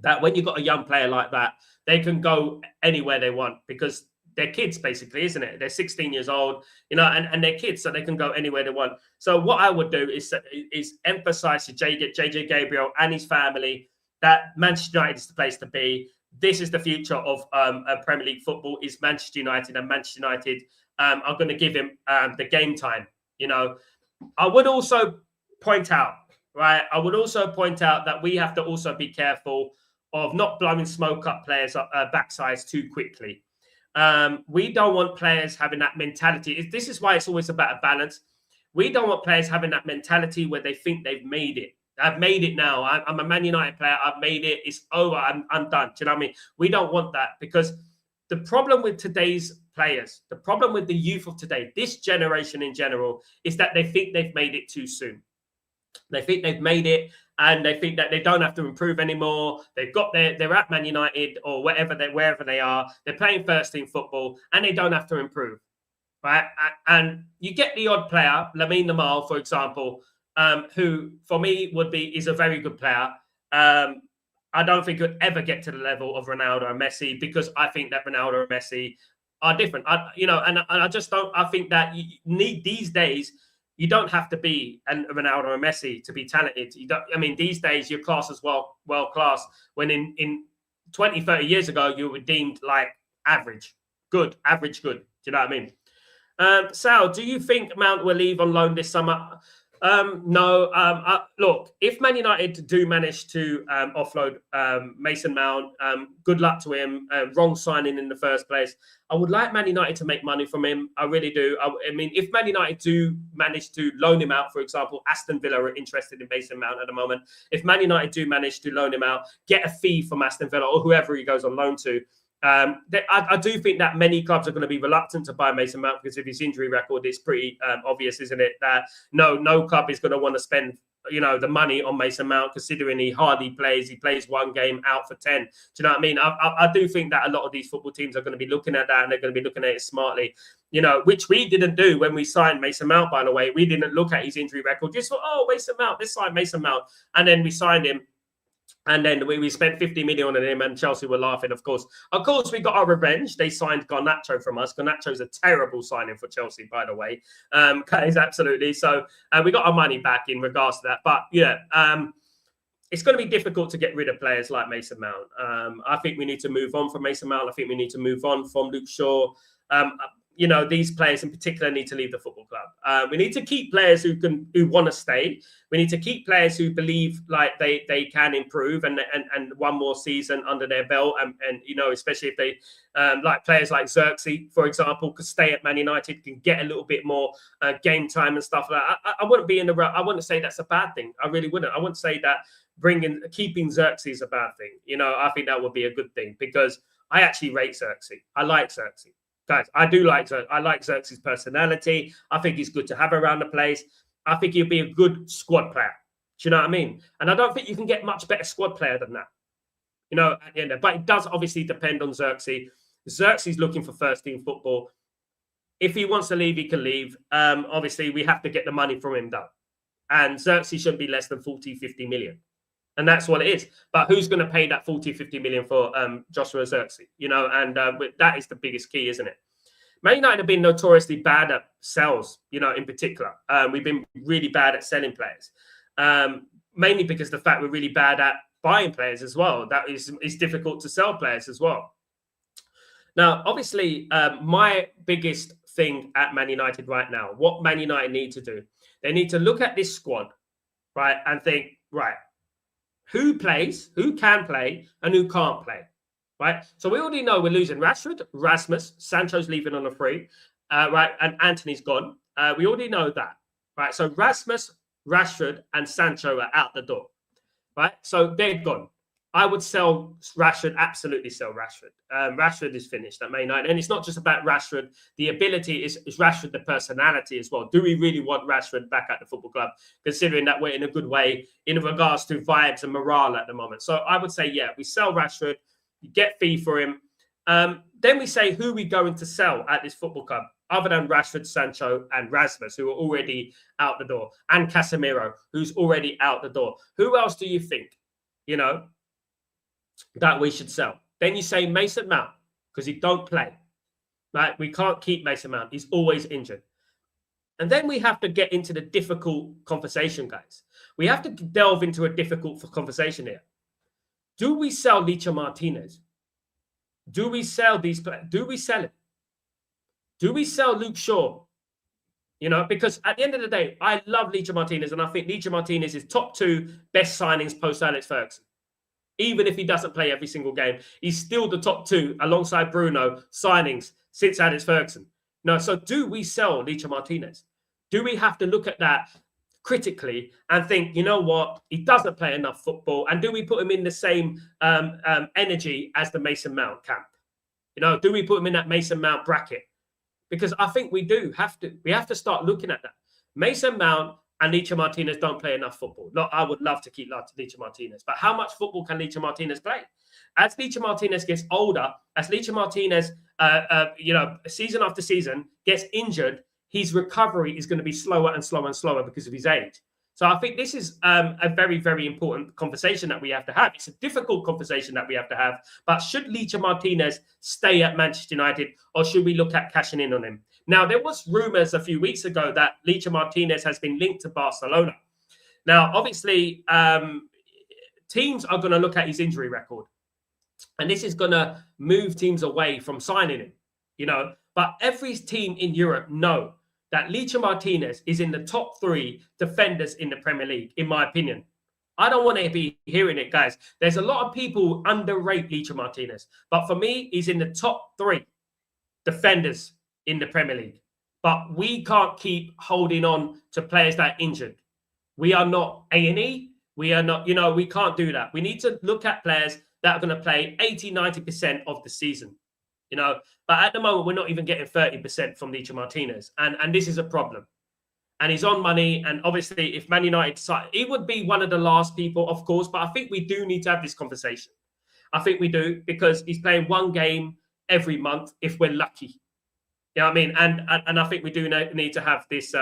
that when you've got a young player like that, they can go anywhere they want because they're kids, basically, isn't it? They're 16 years old, and they're kids, so they can go anywhere they want. So what I would do is emphasize to JJ Gabriel and his family that Manchester United is the place to be. This is the future of Premier League football, is Manchester United, and Manchester United are going to give him the game time. I would also point out, right? That we have to also be careful of not blowing smoke up players' backsides too quickly. We don't want players having that mentality. This is why it's always about a balance. We don't want players having that mentality where they think they've made it. I've made it now. I'm a Man United player. I've made it. It's over. I'm done. Do you know what I mean? We don't want that, because the problem with today's players, the problem with the youth of today, this generation in general, is that they think they've made it too soon. They think they've made it, and they think that they don't have to improve anymore. They're at Man United or wherever they are. They're playing first team football, and they don't have to improve, right? And you get the odd player, Lamine Yamal, for example, who for me is a very good player. I don't think he'll ever get to the level of Ronaldo and Messi, because I think that Ronaldo and Messi are different. I just don't. I think that you need these days. you don't have to be a Ronaldo or Messi to be talented. You don't. I mean, these days you're classed as world class. When in 20, 30 years ago you were deemed like average good. Do you know what I mean? Sal, do you think Mount will leave on loan this summer? No. Look, if Man United do manage to offload Mason Mount, good luck to him. Wrong signing in the first place. I would like Man United to make money from him. I really do. I mean, if Man United do manage to loan him out, for example, Aston Villa are interested in Mason Mount at the moment. If Man United do manage to loan him out, get a fee from Aston Villa or whoever he goes on loan to. I do think that many clubs are going to be reluctant to buy Mason Mount because of his injury record. It's pretty obvious, isn't it? That no club is going to want to spend the money on Mason Mount, considering he hardly plays. He plays one game out for 10. Do you know what I mean? I do think that a lot of these football teams are going to be looking at that, and they're going to be looking at it smartly. Which we didn't do when we signed Mason Mount. By the way, we didn't look at his injury record. Just thought, Mason Mount, let's sign Mason Mount, and then we signed him. And then we spent 50 million on him, and Chelsea were laughing, of course. Of course, we got our revenge. They signed Garnacho from us. Garnacho's a terrible signing for Chelsea, by the way. Guys, absolutely. So we got our money back in regards to that. But, it's going to be difficult to get rid of players like Mason Mount. I think we need to move on from Mason Mount. I think we need to move on from Luke Shaw. These players in particular need to leave the football club. We need to keep players who want to stay. We need to keep players who believe like they can improve and one more season under their belt. And especially if they like players like Xerxes, for example, could stay at Man United, can get a little bit more game time and stuff like that. I wouldn't be I wouldn't say that's a bad thing. I really wouldn't. I wouldn't say that keeping Xerxes is a bad thing. I think that would be a good thing because I actually rate Xerxes. I like Xerxes. Guys, I do like Xerxes. I like Xerxes' personality. I think he's good to have around the place. I think he'll be a good squad player. Do you know what I mean? And I don't think you can get much better squad player than that. At the end of it. But it does obviously depend on Xerxes. Xerxes looking for first team football. If he wants to leave, he can leave. Obviously, we have to get the money from him, though. And Xerxes shouldn't be less than 40, 50 million. And that's what it is. But who's going to pay that 40, 50 million for Joshua Xerxes? And that is the biggest key, isn't it? Man United have been notoriously bad at sales, in particular. We've been really bad at selling players, mainly because the fact we're really bad at buying players as well. That is difficult to sell players as well. Now, obviously, my biggest thing at Man United right now, what Man United need to do, they need to look at this squad, right, and think, right, who plays, who can play, and who can't play, right? So we already know we're losing Rashford, Rasmus, Sancho's leaving on a free, right, and Anthony's gone. We already know that, right? So Rasmus, Rashford, and Sancho are out the door, right? So they're gone. I would sell Rashford, absolutely sell Rashford. Rashford is finished at Man United. And it's not just about Rashford. The ability is Rashford, the personality as well. Do we really want Rashford back at the football club, considering that we're in a good way in regards to vibes and morale at the moment? So I would say, we sell Rashford, you get fee for him. Then we say who we going to sell at this football club, other than Rashford, Sancho, and Rasmus, who are already out the door, and Casemiro, who's already out the door. Who else do you think, that we should sell? Then you say Mason Mount, because he don't play. Right? We can't keep Mason Mount. He's always injured. And then we have to get into the difficult conversation, guys. We have to delve into a difficult conversation here. Do we sell Licha Martinez? Do we sell these players? Do we sell it? Do we sell Luke Shaw? Because at the end of the day, I love Licha Martinez, and I think Licha Martinez is top 2 best signings post Alex Ferguson. Even if he doesn't play every single game, he's still the top 2 alongside Bruno signings since Alex Ferguson. So do we sell Licha Martinez? Do we have to look at that critically and think, you know what, he doesn't play enough football? And do we put him in the same energy as the Mason Mount camp? Do we put him in that Mason Mount bracket? Because I think we do have to. We have to start looking at that. Mason Mount and Licha Martinez don't play enough football. I would love to keep Licha Martinez, but how much football can Licha Martinez play? As Licha Martinez gets older, as Licha Martinez, season after season gets injured, his recovery is going to be slower and slower and slower because of his age. So I think this is a very, very important conversation that we have to have. It's a difficult conversation that we have to have. But should Licha Martinez stay at Manchester United, or should we look at cashing in on him? Now, there was rumours a few weeks ago that Licha Martinez has been linked to Barcelona. Now, obviously, teams are going to look at his injury record, and this is going to move teams away from signing him, you know. But every team in Europe know that Licha Martinez is in the top 3 defenders in the Premier League, in my opinion. I don't want to be hearing it, guys. There's a lot of people underrate Licha Martinez, but for me, he's in the top 3 defenders in the Premier League. But we can't keep holding on to players that are injured. We are not A&E. We are not, you know, we can't do that. We need to look at players that are going to play 80, 90% of the season, you know. But at the moment, we're not even getting 30% from Licha Martinez. And this is a problem. And he's on money. And obviously, if Man United, he would be one of the last people, of course. But I think we do need to have this conversation. I think we do, because he's playing 1 game every month if we're lucky. You know what I mean? And I think we do need to have this,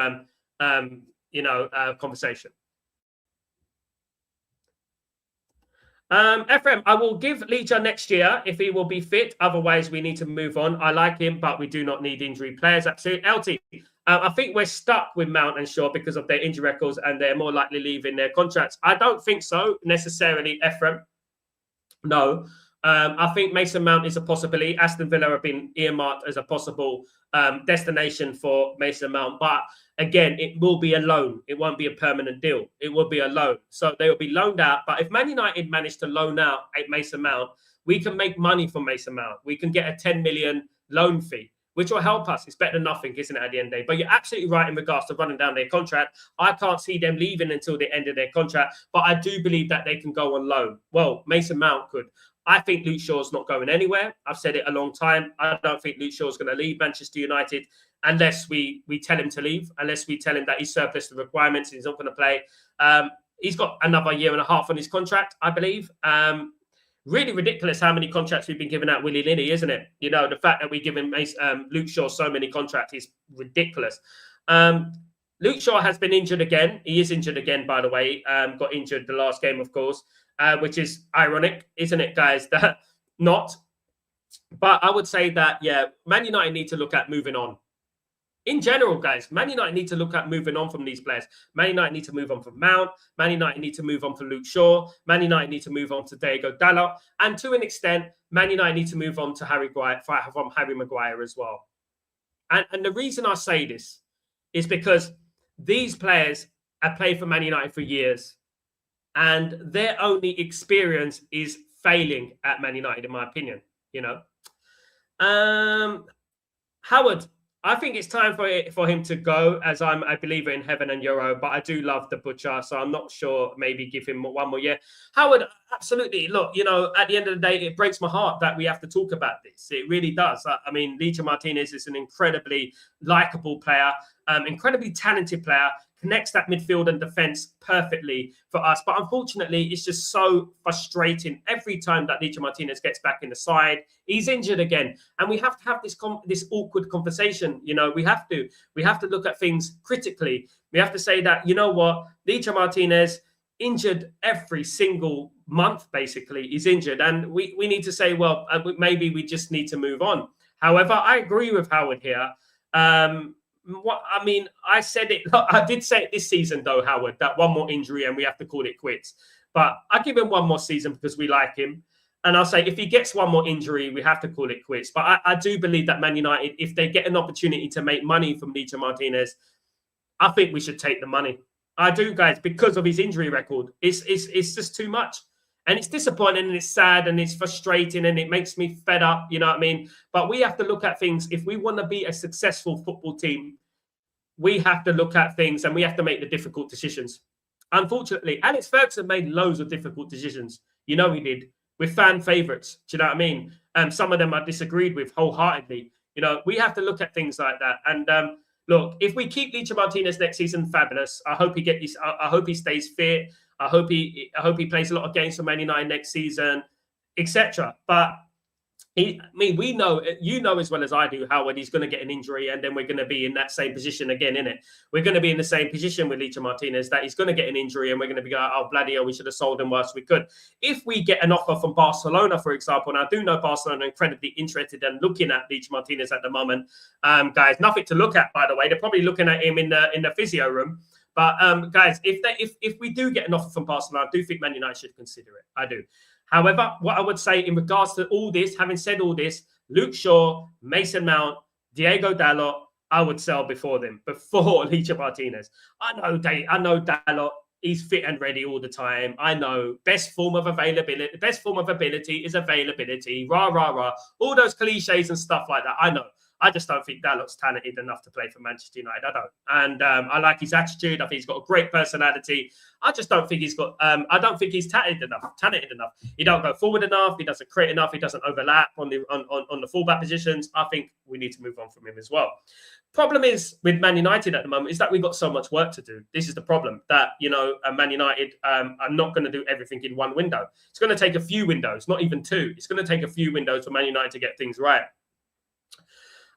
conversation. Ephraim, I will give Licha next year if he will be fit. Otherwise, we need to move on. I like him, but we do not need injury players. Absolutely. LT, I think we're stuck with Mount and Shaw because of their injury records, and they're more likely leaving their contracts. I don't think so necessarily, Ephraim. No. I think Mason Mount is a possibility. Aston Villa have been earmarked as a possible destination for Mason Mount. But again, it will be a loan. It won't be a permanent deal. It will be a loan. So they will be loaned out. But if Man United manage to loan out Mason Mount, we can make money from Mason Mount. We can get a 10 million loan fee, which will help us. It's better than nothing, isn't it, at the end of the day? But you're absolutely right in regards to running down their contract. I can't see them leaving until the end of their contract. But I do believe that they can go on loan. Well, Mason Mount could. I think Luke Shaw's not going anywhere. I've said it a long time. I don't think Luke Shaw's going to leave Manchester United unless we tell him to leave, unless we tell him that he's surplus to requirements and he's not going to play. He's got another 1.5 years on his contract, I believe. Really ridiculous how many contracts we've been giving out willy-nilly, isn't it? You know, the fact that we're giving Luke Shaw so many contracts is ridiculous. Luke Shaw has been injured again. He is injured again, by the way. Got injured the last game, of course. Which is ironic, isn't it, guys? That not. But I would say that, yeah, Man United need to look at moving on. In general, guys, Man United need to look at moving on from these players. Man United need to move on from Mount. Man United need to move on from Luke Shaw. Man United need to move on to Diego Dalot. And to an extent, Man United need to move on to Harry Maguire as well. And the reason I say this is because these players have played for Man United for years. And their only experience is failing at Man United, in my opinion, you know. Howard, I think it's time for him to go, as I'm a believer in heaven and euro, but I do love the butcher, so I'm not sure, maybe give him 1 more year. Howard, absolutely. Look, you know, at the end of the day, it breaks my heart that we have to talk about this. It really does. I mean, Licha Martinez is an incredibly likable player, incredibly talented player, connects that midfield and defense perfectly for us. But unfortunately, it's just so frustrating every time that Licha Martinez gets back in the side. He's injured again. And we have to have this awkward conversation. You know, we have to look at things critically. We have to say that, you know what, Licha Martinez injured every single month, basically. He's injured. And we need to say, well, maybe we just need to move on. However, I agree with Howard here. I said it. I did say it this season, though, Howard, that 1 more injury and we have to call it quits. But I give him 1 more season because we like him. And I'll say if he gets 1 more injury, we have to call it quits. But I do believe that Man United, if they get an opportunity to make money from Licha Martinez, I think we should take the money. I do, guys, because of his injury record. It's just too much. And it's disappointing and it's sad and it's frustrating and it makes me fed up, you know what I mean? But we have to look at things. If we want to be a successful football team, we have to look at things and we have to make the difficult decisions. Unfortunately, Alex Ferguson made loads of difficult decisions. You know he did, with fan favourites. Do you know what I mean? Some of them I disagreed with wholeheartedly. You know, we have to look at things like that. And look, if we keep Licha Martinez next season, fabulous. I hope he stays fit. I hope he plays a lot of games for Man United next season, etc. But we know, you know as well as I do, Howard, he's going to get an injury and then we're going to be in that same position again, innit? We're going to be in the same position with Licha Martinez, that he's going to get an injury and we're going to be going, oh, bloody hell, we should have sold him whilst we could. If we get an offer from Barcelona, for example, and I do know Barcelona are incredibly interested in looking at Licha Martinez at the moment, guys, nothing to look at, by the way. They're probably looking at him in the physio room. But guys, if we do get an offer from Barcelona, I do think Man United should consider it. I do. However, what I would say in regards to all this, having said all this, Luke Shaw, Mason Mount, Diego Dalot, I would sell before Licha Martinez. I know Dalot, he's fit and ready all the time. I know best form of ability is availability. Rah, rah, rah. All those cliches and stuff like that. I know. I just don't think Dalot's talented enough to play for Manchester United. I don't. And I like his attitude. I think he's got a great personality. I just don't think he's got, I don't think he's talented enough. He don't go forward enough. He doesn't create enough. He doesn't overlap on the fullback positions. I think we need to move on from him as well. Problem is with Man United at the moment is that we've got so much work to do. This is the problem, that, Man United are not going to do everything in one window. It's going to take a few windows, not even two. It's going to take a few windows for Man United to get things right.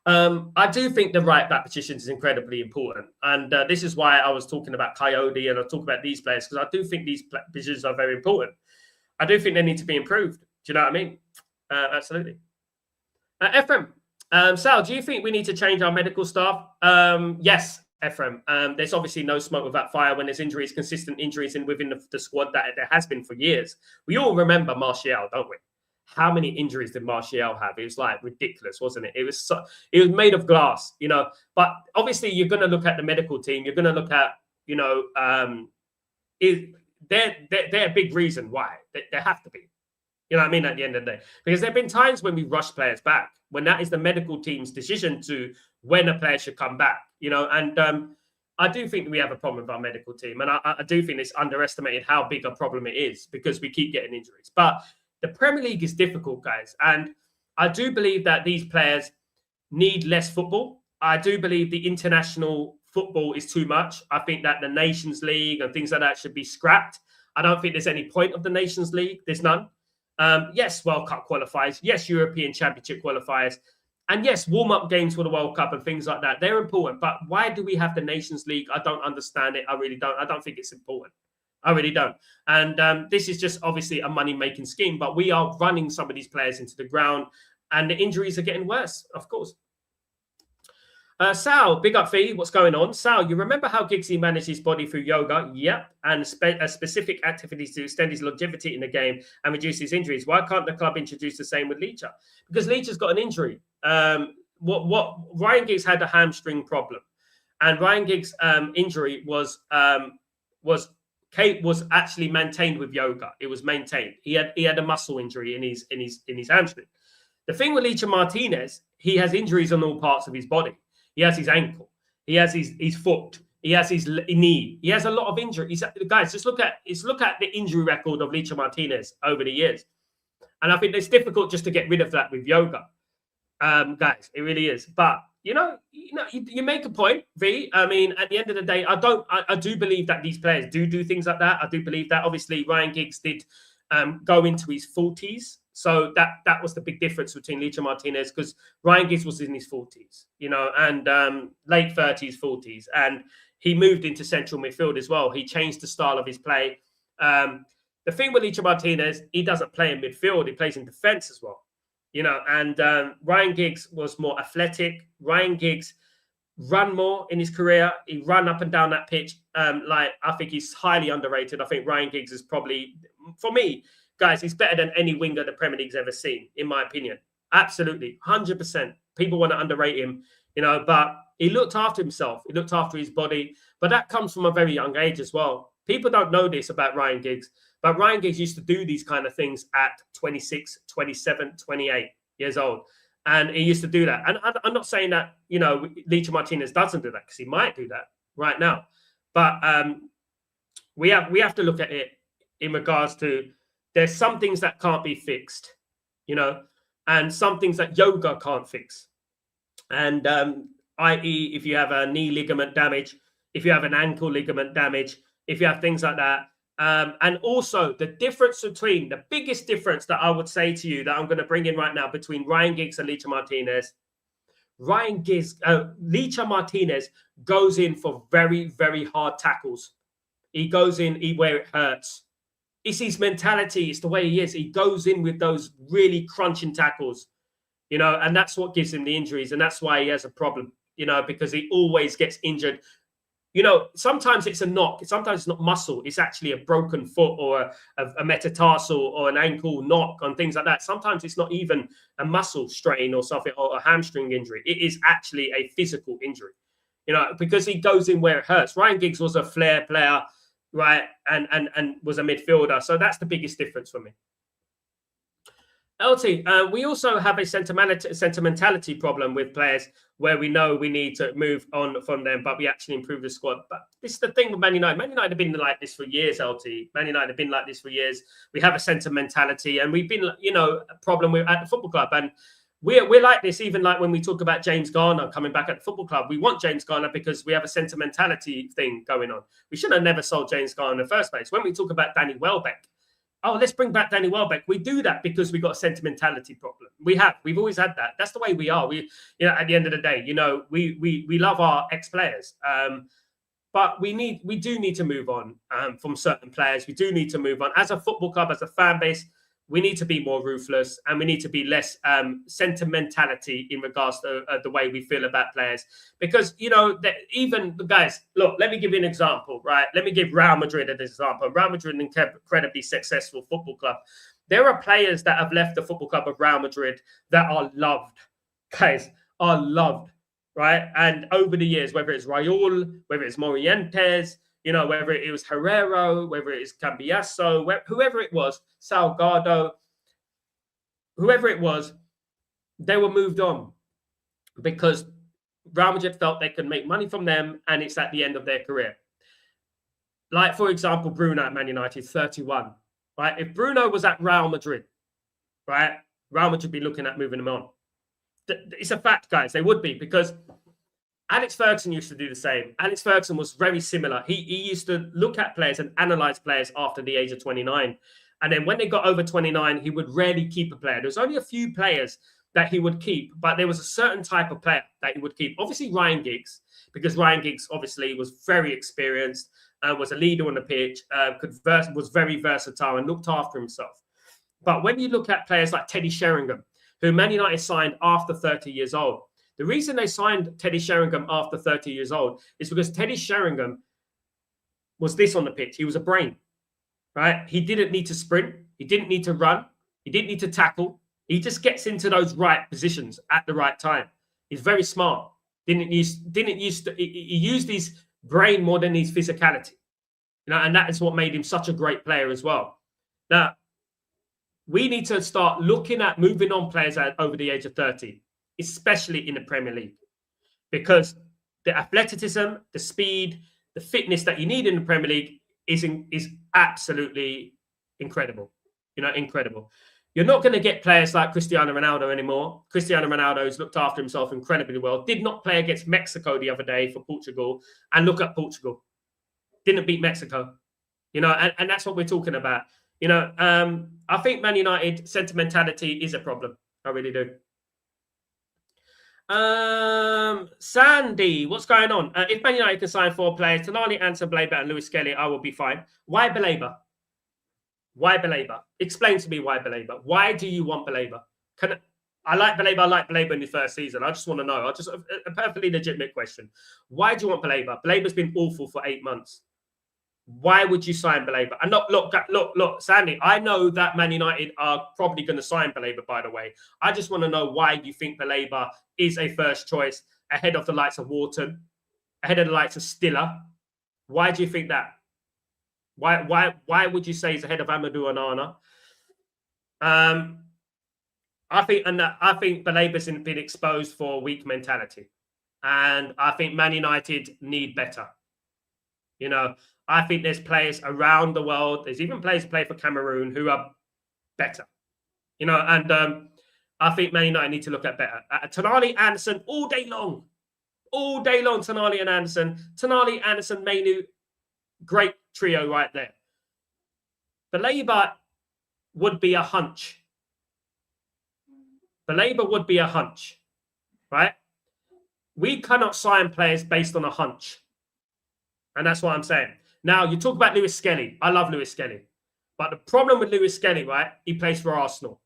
I do think the right back position is incredibly important. And this is why I was talking about Coyote and I talk about these players, because I do think these positions are very important. I do think they need to be improved. Do you know what I mean? Absolutely. Ephraim, Sal, do you think we need to change our medical staff? Yes, Ephraim. There's obviously no smoke without fire when there's injuries, consistent injuries within the squad that there has been for years. We all remember Martial, don't we? How many injuries did Martial have? It was like ridiculous, wasn't it? It was made of glass, But obviously, you're going to look at the medical team. You're going to look at, they're a big reason why they have to be. You know what I mean? At the end of the day, because there have been times when we rush players back, when that is the medical team's decision to when a player should come back. And I do think we have a problem with our medical team, and I do think it's underestimated how big a problem it is because we keep getting injuries, but. The Premier League is difficult, guys. And I do believe that these players need less football. I do believe the international football is too much. I think that the Nations League and things like that should be scrapped. I don't think there's any point of the Nations League. There's none. Yes, World Cup qualifiers. Yes, European Championship qualifiers. And yes, warm-up games for the World Cup and things like that. They're important. But why do we have the Nations League? I don't understand it. I really don't. I don't think it's important. I really don't. And this is just obviously a money-making scheme, but we are running some of these players into the ground and the injuries are getting worse, of course. Sal, big up Fee. What's going on? Sal, you remember how Giggsy managed his body through yoga? Yep. And specific activities to extend his longevity in the game and reduce his injuries. Why can't the club introduce the same with Licha? Because Licha's got an injury. Ryan Giggs had a hamstring problem. And Ryan Giggs' injury was actually maintained with yoga. It was maintained. He had a muscle injury in his hamstring. The thing with Licha Martinez, he has injuries on all parts of his body. He has his ankle. He has his foot. He has his knee. He has a lot of injuries. Guys, just look at the injury record of Licha Martinez over the years. And I think it's difficult just to get rid of that with yoga. Guys, it really is. But you make a point, V. I mean, at the end of the day, I do believe that these players do things like that. I do believe that. Obviously, Ryan Giggs did go into his 40s. So that was the big difference between Licha Martinez, because Ryan Giggs was in his 40s, and late 30s, 40s. And he moved into central midfield as well. He changed the style of his play. The thing with Licha Martinez, he doesn't play in midfield. He plays in defense as well. And Ryan Giggs was more athletic. Ryan Giggs run more in his career. He ran up and down that pitch. I think he's highly underrated. I think Ryan Giggs is probably, for me, guys, he's better than any winger the Premier League's ever seen, in my opinion. Absolutely, 100%. People want to underrate him, but he looked after himself. He looked after his body. But that comes from a very young age as well. People don't know this about Ryan Giggs. But Ryan Giggs used to do these kind of things at 26, 27, 28 years old. And he used to do that. And I'm not saying that, Licha Martinez doesn't do that, because he might do that right now. But we have to look at it in regards to, there's some things that can't be fixed, and some things that yoga can't fix. And i.e., if you have a knee ligament damage, if you have an ankle ligament damage, if you have things like that, And also the difference between the biggest difference that I would say to you that I'm going to bring in right now between Ryan Giggs and Licha Martinez. Licha Martinez goes in for very, very hard tackles. He goes in where it hurts. It's his mentality. It's the way he is. He goes in with those really crunching tackles, and that's what gives him the injuries. And that's why he has a problem, because he always gets injured. Sometimes it's a knock. Sometimes it's not muscle. It's actually a broken foot or a metatarsal or an ankle knock and things like that. Sometimes it's not even a muscle strain or something or a hamstring injury. It is actually a physical injury, because he goes in where it hurts. Ryan Giggs was a flair player, right, and was a midfielder. So that's the biggest difference for me. LT, we also have a sentimentality problem with players where we know we need to move on from them, but we actually improve the squad. But this is the thing with Man United. Man United have been like this for years, LT. Man United have been like this for years. We have a sentimentality, and we've been, a problem with at the football club. And we're like this, even like when we talk about James Garner coming back at the football club. We want James Garner because we have a sentimentality thing going on. We should have never sold James Garner in the first place. When we talk about Danny Welbeck, let's bring back Danny Welbeck. We do that because we got a sentimentality problem. We've always had that. That's the way we are. We, at the end of the day, we love our ex-players. But we do need to move on from certain players. We do need to move on. As a football club, as a fan base, we need to be more ruthless and we need to be less sentimentality in regards to the way we feel about players. Because, even the guys, look, let me give you an example, right? Let me give Real Madrid an example. Real Madrid, an incredibly successful football club. There are players that have left the football club of Real Madrid that are loved. Guys, are loved, right? And over the years, whether it's Raul, whether it's Morientes, whether it was Herrero, whether it is Cambiasso, whoever it was, Salgado, whoever it was, they were moved on because Real Madrid felt they could make money from them and it's at the end of their career. Like, for example, Bruno at Man United, 31, right? If Bruno was at Real Madrid, right, Real Madrid would be looking at moving him on. It's a fact, guys. They would be, because Alex Ferguson used to do the same. Alex Ferguson was very similar. He used to look at players and analyze players after the age of 29. And then when they got over 29, he would rarely keep a player. There was only a few players that he would keep, but there was a certain type of player that he would keep. Obviously, Ryan Giggs, because Ryan Giggs obviously was very experienced, was a leader on the pitch, was very versatile and looked after himself. But when you look at players like Teddy Sheringham, who Man United signed after 30 years old, the reason they signed Teddy Sheringham after 30 years old is because Teddy Sheringham was this on the pitch. He was a brain, right? He didn't need to sprint. He didn't need to run. He didn't need to tackle. He just gets into those right positions at the right time. He's very smart. He used his brain more than his physicality, and that is what made him such a great player as well. Now, we need to start looking at moving on players over the age of 30. Especially in the Premier League, because the athleticism, the speed, the fitness that you need in the Premier League is absolutely incredible. Incredible. You're not going to get players like Cristiano Ronaldo anymore. Cristiano Ronaldo has looked after himself incredibly well. Did not play against Mexico the other day for Portugal, and look at Portugal. Didn't beat Mexico. And that's what we're talking about. I think Man United sentimentality is a problem. I really do. Sandy, what's going on? If Man United can sign 4 players, Tonali, Anson, Blaber, and Lewis Kelly, I will be fine. Why Blaber? Why Blaber? Explain to me why Blaber. Why do you want Blaber? I like Blaber. I like Blaber in his first season. I just want to know. A perfectly legitimate question. Why do you want Blaber? Blaber's been awful for 8 months. Why would you sign Blaber? And look, Sandy, I know that Man United are probably going to sign Blaber, by the way. I just want to know why you think Blaber is a first choice ahead of the likes of Wharton, ahead of the likes of Stiller. Why do you think that? Why would you say he's ahead of Amadou Onana? I think Blaber's been exposed for weak mentality. And I think Man United need better. I think there's players around the world. There's even players who play for Cameroon who are better. And I think Man United need to look at better. Tonali, Anderson, all day long. All day long, Tonali and Anderson. Tonali, Anderson, Mainu, great trio right there. Baleba would be a hunch. Baleba would be a hunch, right? We cannot sign players based on a hunch. And that's what I'm saying. Now, you talk about Lewis Skelly. I love Lewis Skelly. But the problem with Lewis Skelly, right, he plays for Arsenal.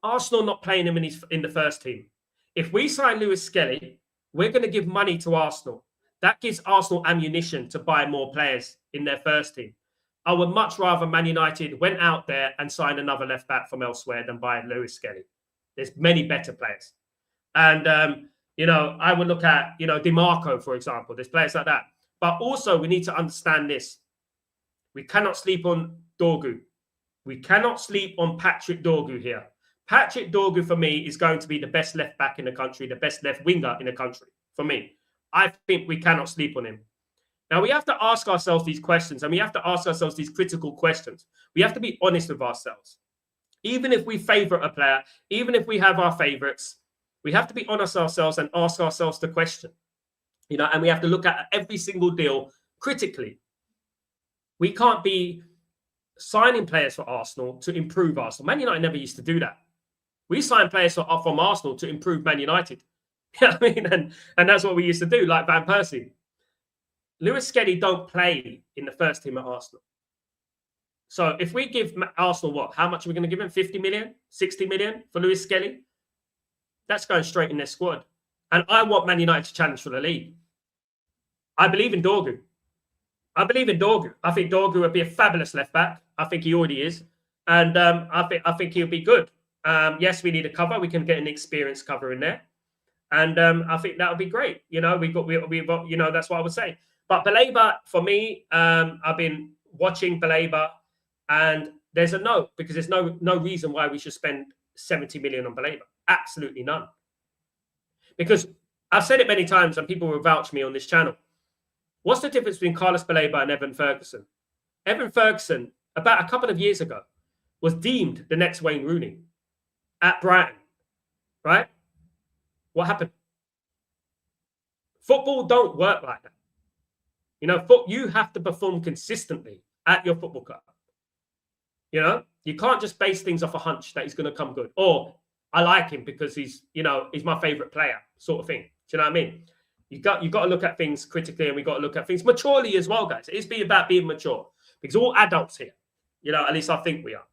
Arsenal not playing him in the first team. If we sign Lewis Skelly, we're going to give money to Arsenal. That gives Arsenal ammunition to buy more players in their first team. I would much rather Man United went out there and signed another left back from elsewhere than buy Lewis Skelly. There's many better players. And, I would look at, DiMarco, for example. There's players like that. But also, we need to understand this. We cannot sleep on Dorgu. We cannot sleep on Patrick Dorgu here. Patrick Dorgu, for me, is going to be the best left back in the country, the best left winger in the country, for me. I think we cannot sleep on him. Now, we have to ask ourselves these questions, and we have to ask ourselves these critical questions. We have to be honest with ourselves. Even if we favourite a player, even if we have our favourites, we have to be honest with ourselves and ask ourselves the question. And we have to look at every single deal critically. We can't be signing players for Arsenal to improve Arsenal. Man United never used to do that. We signed players from Arsenal to improve Man United. You know what I mean? And that's what we used to do, like Van Persie. Lewis Skelly don't play in the first team at Arsenal. So if we give Arsenal what? How much are we going to give him? 50 million? 60 million for Lewis Skelly? That's going straight in their squad. And I want Man United to challenge for the league. I believe in Dorgu. I think Dorgu would be a fabulous left back. I think he already is. And I think he'll be good. Yes, we need a cover. We can get an experienced cover in there. And I think that would be great. We've got, that's what I would say. But Baleba, for me, I've been watching Baleba, and there's a no, because there's no reason why we should spend 70 million on Baleba. Absolutely none. Because I've said it many times, and people will vouch me on this channel. What's the difference between Carlos Baleba and Evan Ferguson? Evan Ferguson, about a couple of years ago, was deemed the next Wayne Rooney at Brighton, right? What happened? Football don't work like that. You have to perform consistently at your football club. You can't just base things off a hunch that he's going to come good. Or I like him because he's my favorite player, sort of thing. Do you know what I mean? You got to look at things critically, and we got to look at things maturely as well, guys. It's about being mature, because we're all adults here. At least I think we are.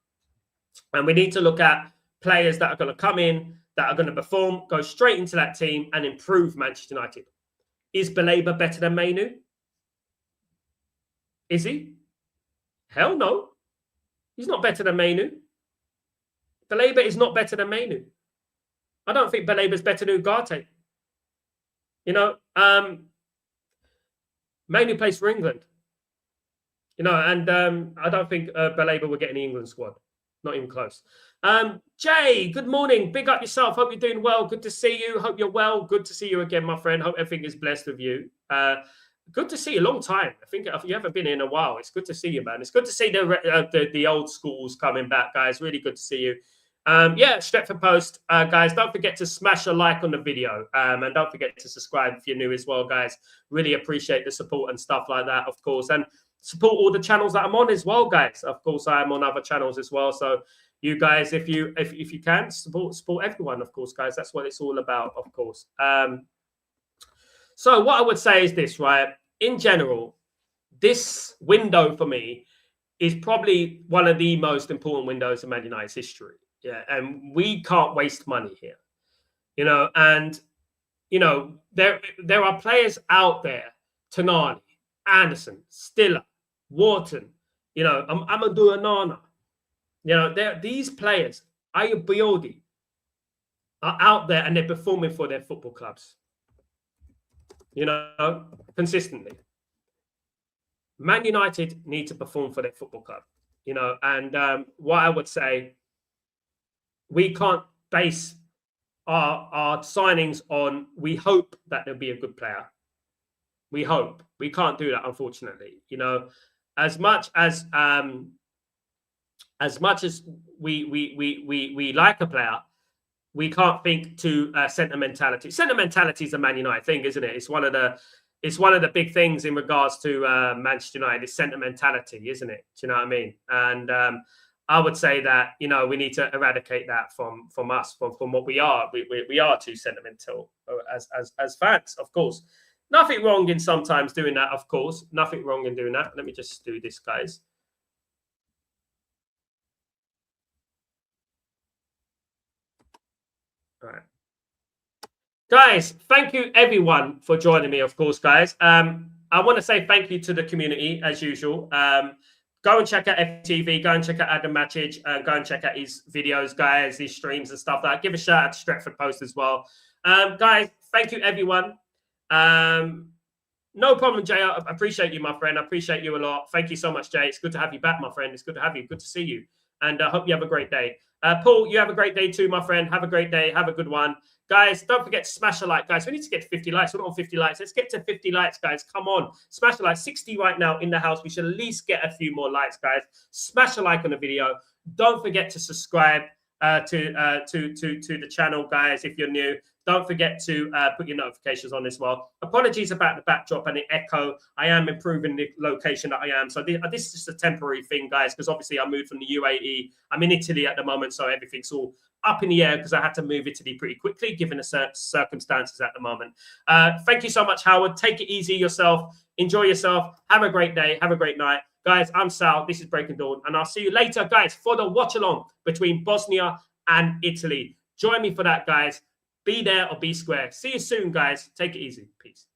And we need to look at players that are going to come in, that are going to perform, go straight into that team and improve Manchester United. Is Baleba better than Mainu? Is he? Hell no. He's not better than Mainu. Baleba is not better than Mainu. I don't think Baleba is better than Ugarte. Mainu plays for England. And I don't think Baleba will get in the England squad. Not even close. Jay, good morning. Big up yourself. Hope you're doing well. Good to see you. Hope you're well. Good to see you again, my friend. Hope everything is blessed with you. Good to see you. Long time. I think if you haven't been in a while, it's good to see you, man. It's good to see the old schools coming back, guys. Really good to see you. Stretford Post, guys. Don't forget to smash a like on the video, and don't forget to subscribe if you're new as well, guys. Really appreciate the support and stuff like that, of course, and support all the channels that I'm on as well, guys. Of course, I am on other channels as well. So you guys, if you can support everyone, of course, guys. That's what it's all about, of course. So what I would say is this, right? In general, this window for me is probably one of the most important windows in Man United's history. Yeah, and we can't waste money here, and there are players out there: Tonali, Anderson, Stiller, Wharton, Amadou Onana. These players, Ayobiodi, are out there and they're performing for their football clubs. Consistently. Man United need to perform for their football club. And what I would say, we can't base our signings on, we hope that there'll be a good player. We hope. We can't do that, unfortunately. As much as we like a player, we can't think to sentimentality. Sentimentality is a Man United thing, isn't it? It's one of the it's one of the big things in regards to Manchester United is sentimentality, isn't it? Do you know what I mean? And I would say that, you know, we need to eradicate that from us, from what we are. We are too sentimental as fans, of course. Nothing wrong in sometimes doing that, of course. Nothing wrong in doing that. Let me just do this, guys. All right. Guys, thank you everyone for joining me, of course, guys. I want to say thank you to the community, as usual. Go and check out FTV, go and check out Adam Matic, and go and check out his videos, guys, his streams and stuff like that. Give a shout out to Stretford Post as well. Guys, thank you, everyone. No problem, Jay. I appreciate you, my friend. I appreciate you a lot. Thank you so much, Jay. It's good to have you back, my friend. It's good to have you. Good to see you. And I hope you have a great day. Paul, you have a great day too, my friend. Have a great day. Have a good one. Guys, don't forget to smash a like, guys. We need to get to 50 likes. We're not on 50 likes. Let's get to 50 likes, guys. Come on. Smash a like. 60 right now in the house. We should at least get a few more likes, guys. Smash a like on the video. Don't forget to subscribe to the channel, guys, if you're new. Don't forget to put your notifications on as well. Apologies about the backdrop and the echo. I am improving the location that I am. So this is just a temporary thing, guys, because obviously I moved from the UAE. I'm in Italy at the moment, so everything's all up in the air because I had to move Italy pretty quickly, given the circumstances at the moment. Thank you so much, Howard. Take it easy yourself. Enjoy yourself. Have a great day. Have a great night. Guys, I'm Sal. This is Breaking Dawn, and I'll see you later, guys, for the watch-along between Bosnia and Italy. Join me for that, guys. Be there or be square. See you soon, guys. Take it easy. Peace.